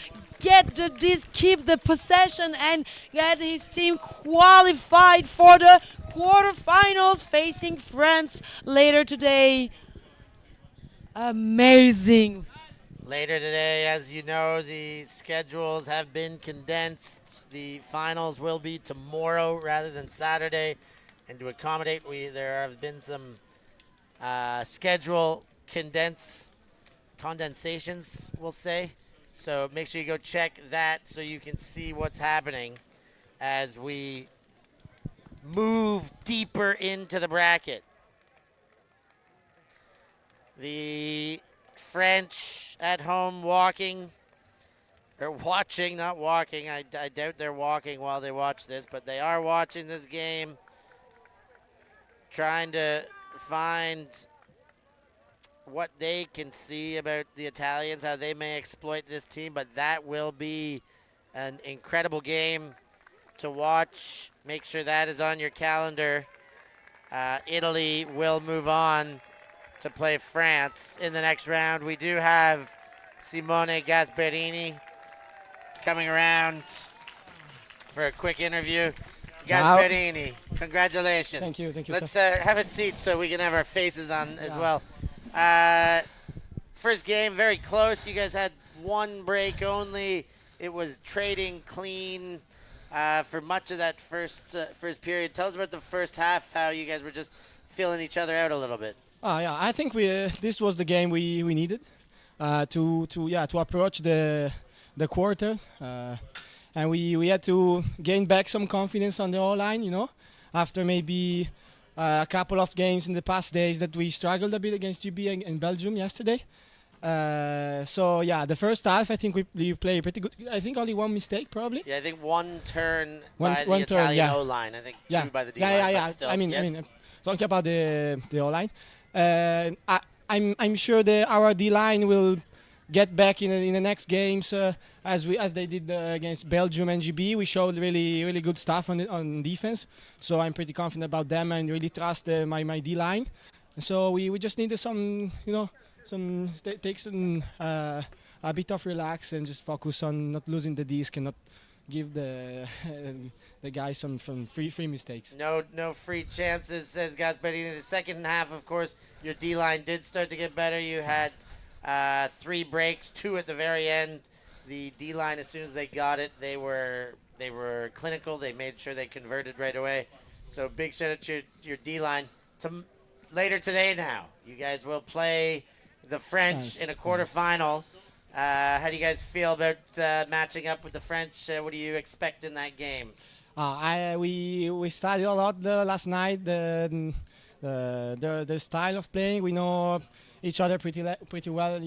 get the disc, keep the possession, and get his team qualified for the quarterfinals facing France later today. Amazing.
Later today, as you know, the schedules have been condensed. The finals will be tomorrow rather than Saturday. And to accommodate, there have been some schedule condensations, we'll say. So make sure you go check that so you can see what's happening as we move deeper into the bracket. The French at home watching, not walking. I doubt they're walking while they watch this, but they are watching this game, trying to find what they can see about the Italians, how they may exploit this team, but that will be an incredible game to watch. Make sure that is on your calendar. Italy will move on to play France in the next round. We do have Simone Gasperini coming around for a quick interview. Gasperini, congratulations.
Thank you.
Let's have a seat so we can have our faces on as well. First game, very close. You guys had one break only. It was trading clean for much of that first period. Tell us about the first half, how you guys were just feeling each other out a little bit.
Yeah, I think this was the game we needed to approach the quarter, and we had to gain back some confidence on the O-line, after maybe a couple of games in the past days that we struggled a bit against GB and Belgium yesterday. The first half I think we played pretty good. I think only one mistake probably.
Yeah, I think one turn by the Italian O-line. I think two by the D-line.
Yeah.
Still,
I mean, talking about the O-line, I'm sure our D-line will get back in the next games as they did against Belgium and GB. We showed really good stuff on defense, so I'm pretty confident about them and really trust my D-line. So we just needed take some a bit of relax and just focus on not losing the disc and not give the guys some free mistakes.
No free chances, says Gasperini. In the second half, of course, your D-line did start to get better. You had 3 breaks, 2 at the very end. The D-line, as soon as they got it, they were clinical. They made sure they converted right away. So big shout out to your D-line. Later today now, you guys will play the French in a quarterfinal. How do you guys feel about matching up with the French? What do you expect in that game?
We studied a lot last night. The style of playing. We know each other pretty well.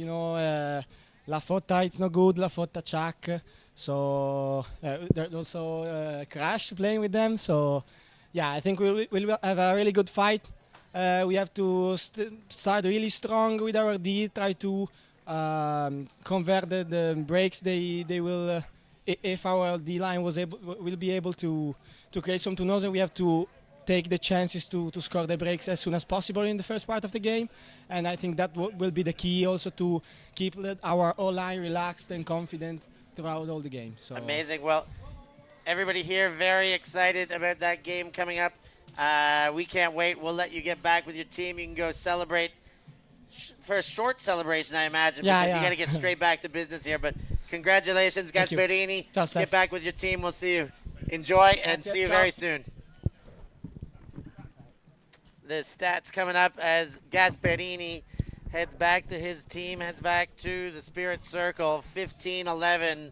La Fotta, it's not good. La Fotta, Chuck. So there's also Crash playing with them. So yeah, I think we'll have a really good fight. We have to start really strong with our D. Try to convert the breaks. They will. If our D line will be able to create some turnovers, we have to take the chances to score the breaks as soon as possible in the first part of the game. And I think that will be the key also to keep our O-line relaxed and confident throughout all the game. So
amazing. Well, everybody here very excited about that game coming up. We can't wait. We'll let you get back with your team. You can go celebrate for a short celebration, I imagine, because you got to get straight back to business here. But congratulations, Gasperini. Get back with your team. We'll see you. Enjoy and see you very soon. The stats coming up as Gasperini heads back to his team, heads back to the Spirit Circle. 15-11,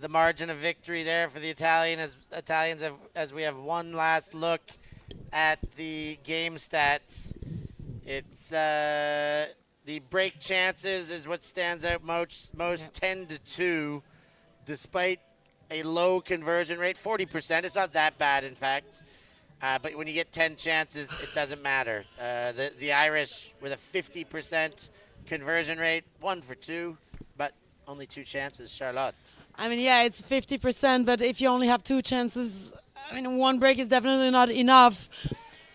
the margin of victory there for the Italians as we have one last look at the game stats. It's the break chances is what stands out most 10-2, despite a low conversion rate, 40%. It's not that bad, in fact. But when you get 10 chances, it doesn't matter. The Irish with a 50% conversion rate, 1 for 2, but only 2 chances. Charlotte.
I mean, yeah, it's 50%, but if you only have 2 chances, I mean, 1 break is definitely not enough.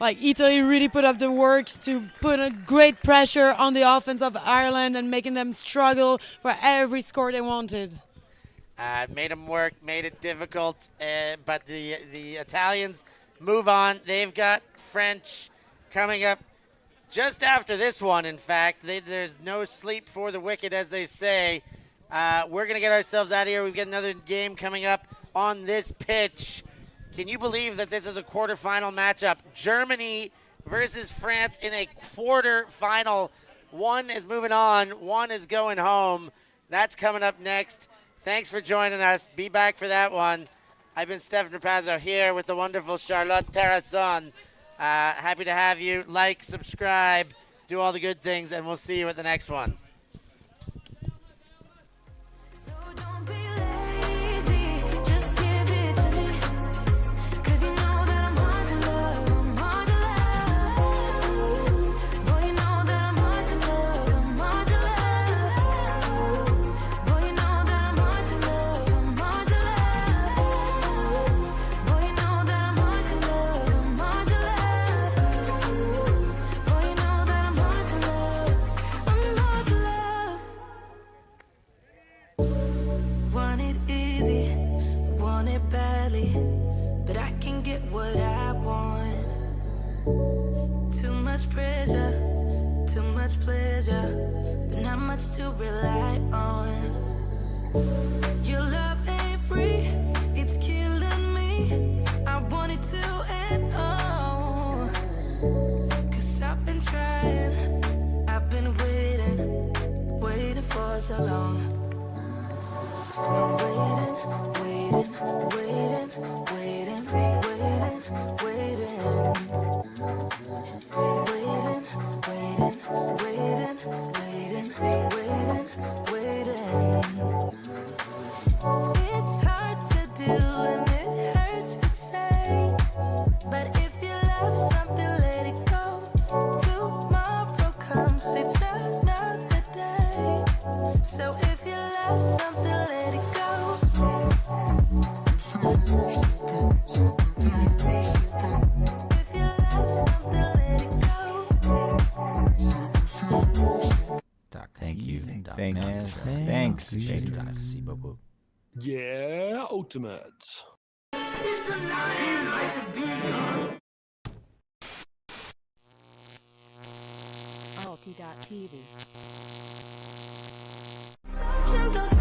Like, Italy really put up the work to put a great pressure on the offense of Ireland and making them struggle for every score they wanted.
Made them work, made it difficult, but the Italians move on. They've got French coming up just after this one, in fact. There's no sleep for the wicked, as they say. We're going to get ourselves out of here. We've got another game coming up on this pitch. Can you believe that this is a quarterfinal matchup? Germany versus France in a quarterfinal. One is moving on. One is going home. That's coming up next. Thanks for joining us. Be back for that one. I've been Stefan Rapazzo here with the wonderful Charlotte Terrasson. Happy to have you. Like, subscribe, do all the good things, and we'll see you at the next one.
much pressure, too much pleasure, but not much to rely on. Your love ain't free, it's killing me. I want it to end all. 'Cause I've been trying, I've been waiting for so long. I'm waiting, waiting, waiting, waiting, waiting, waiting. Waiting, waiting, waiting, waiting, waiting, waiting. It's hard to do and it hurts to say, but if you love something, let it go. Tomorrow comes, it's another day. So if you love something, let it go. If you love something, let it go.
Thank you.
Thanks.
Merci beaucoup.
Yeah, Ultimate.
ULTI.TV.
Sometimes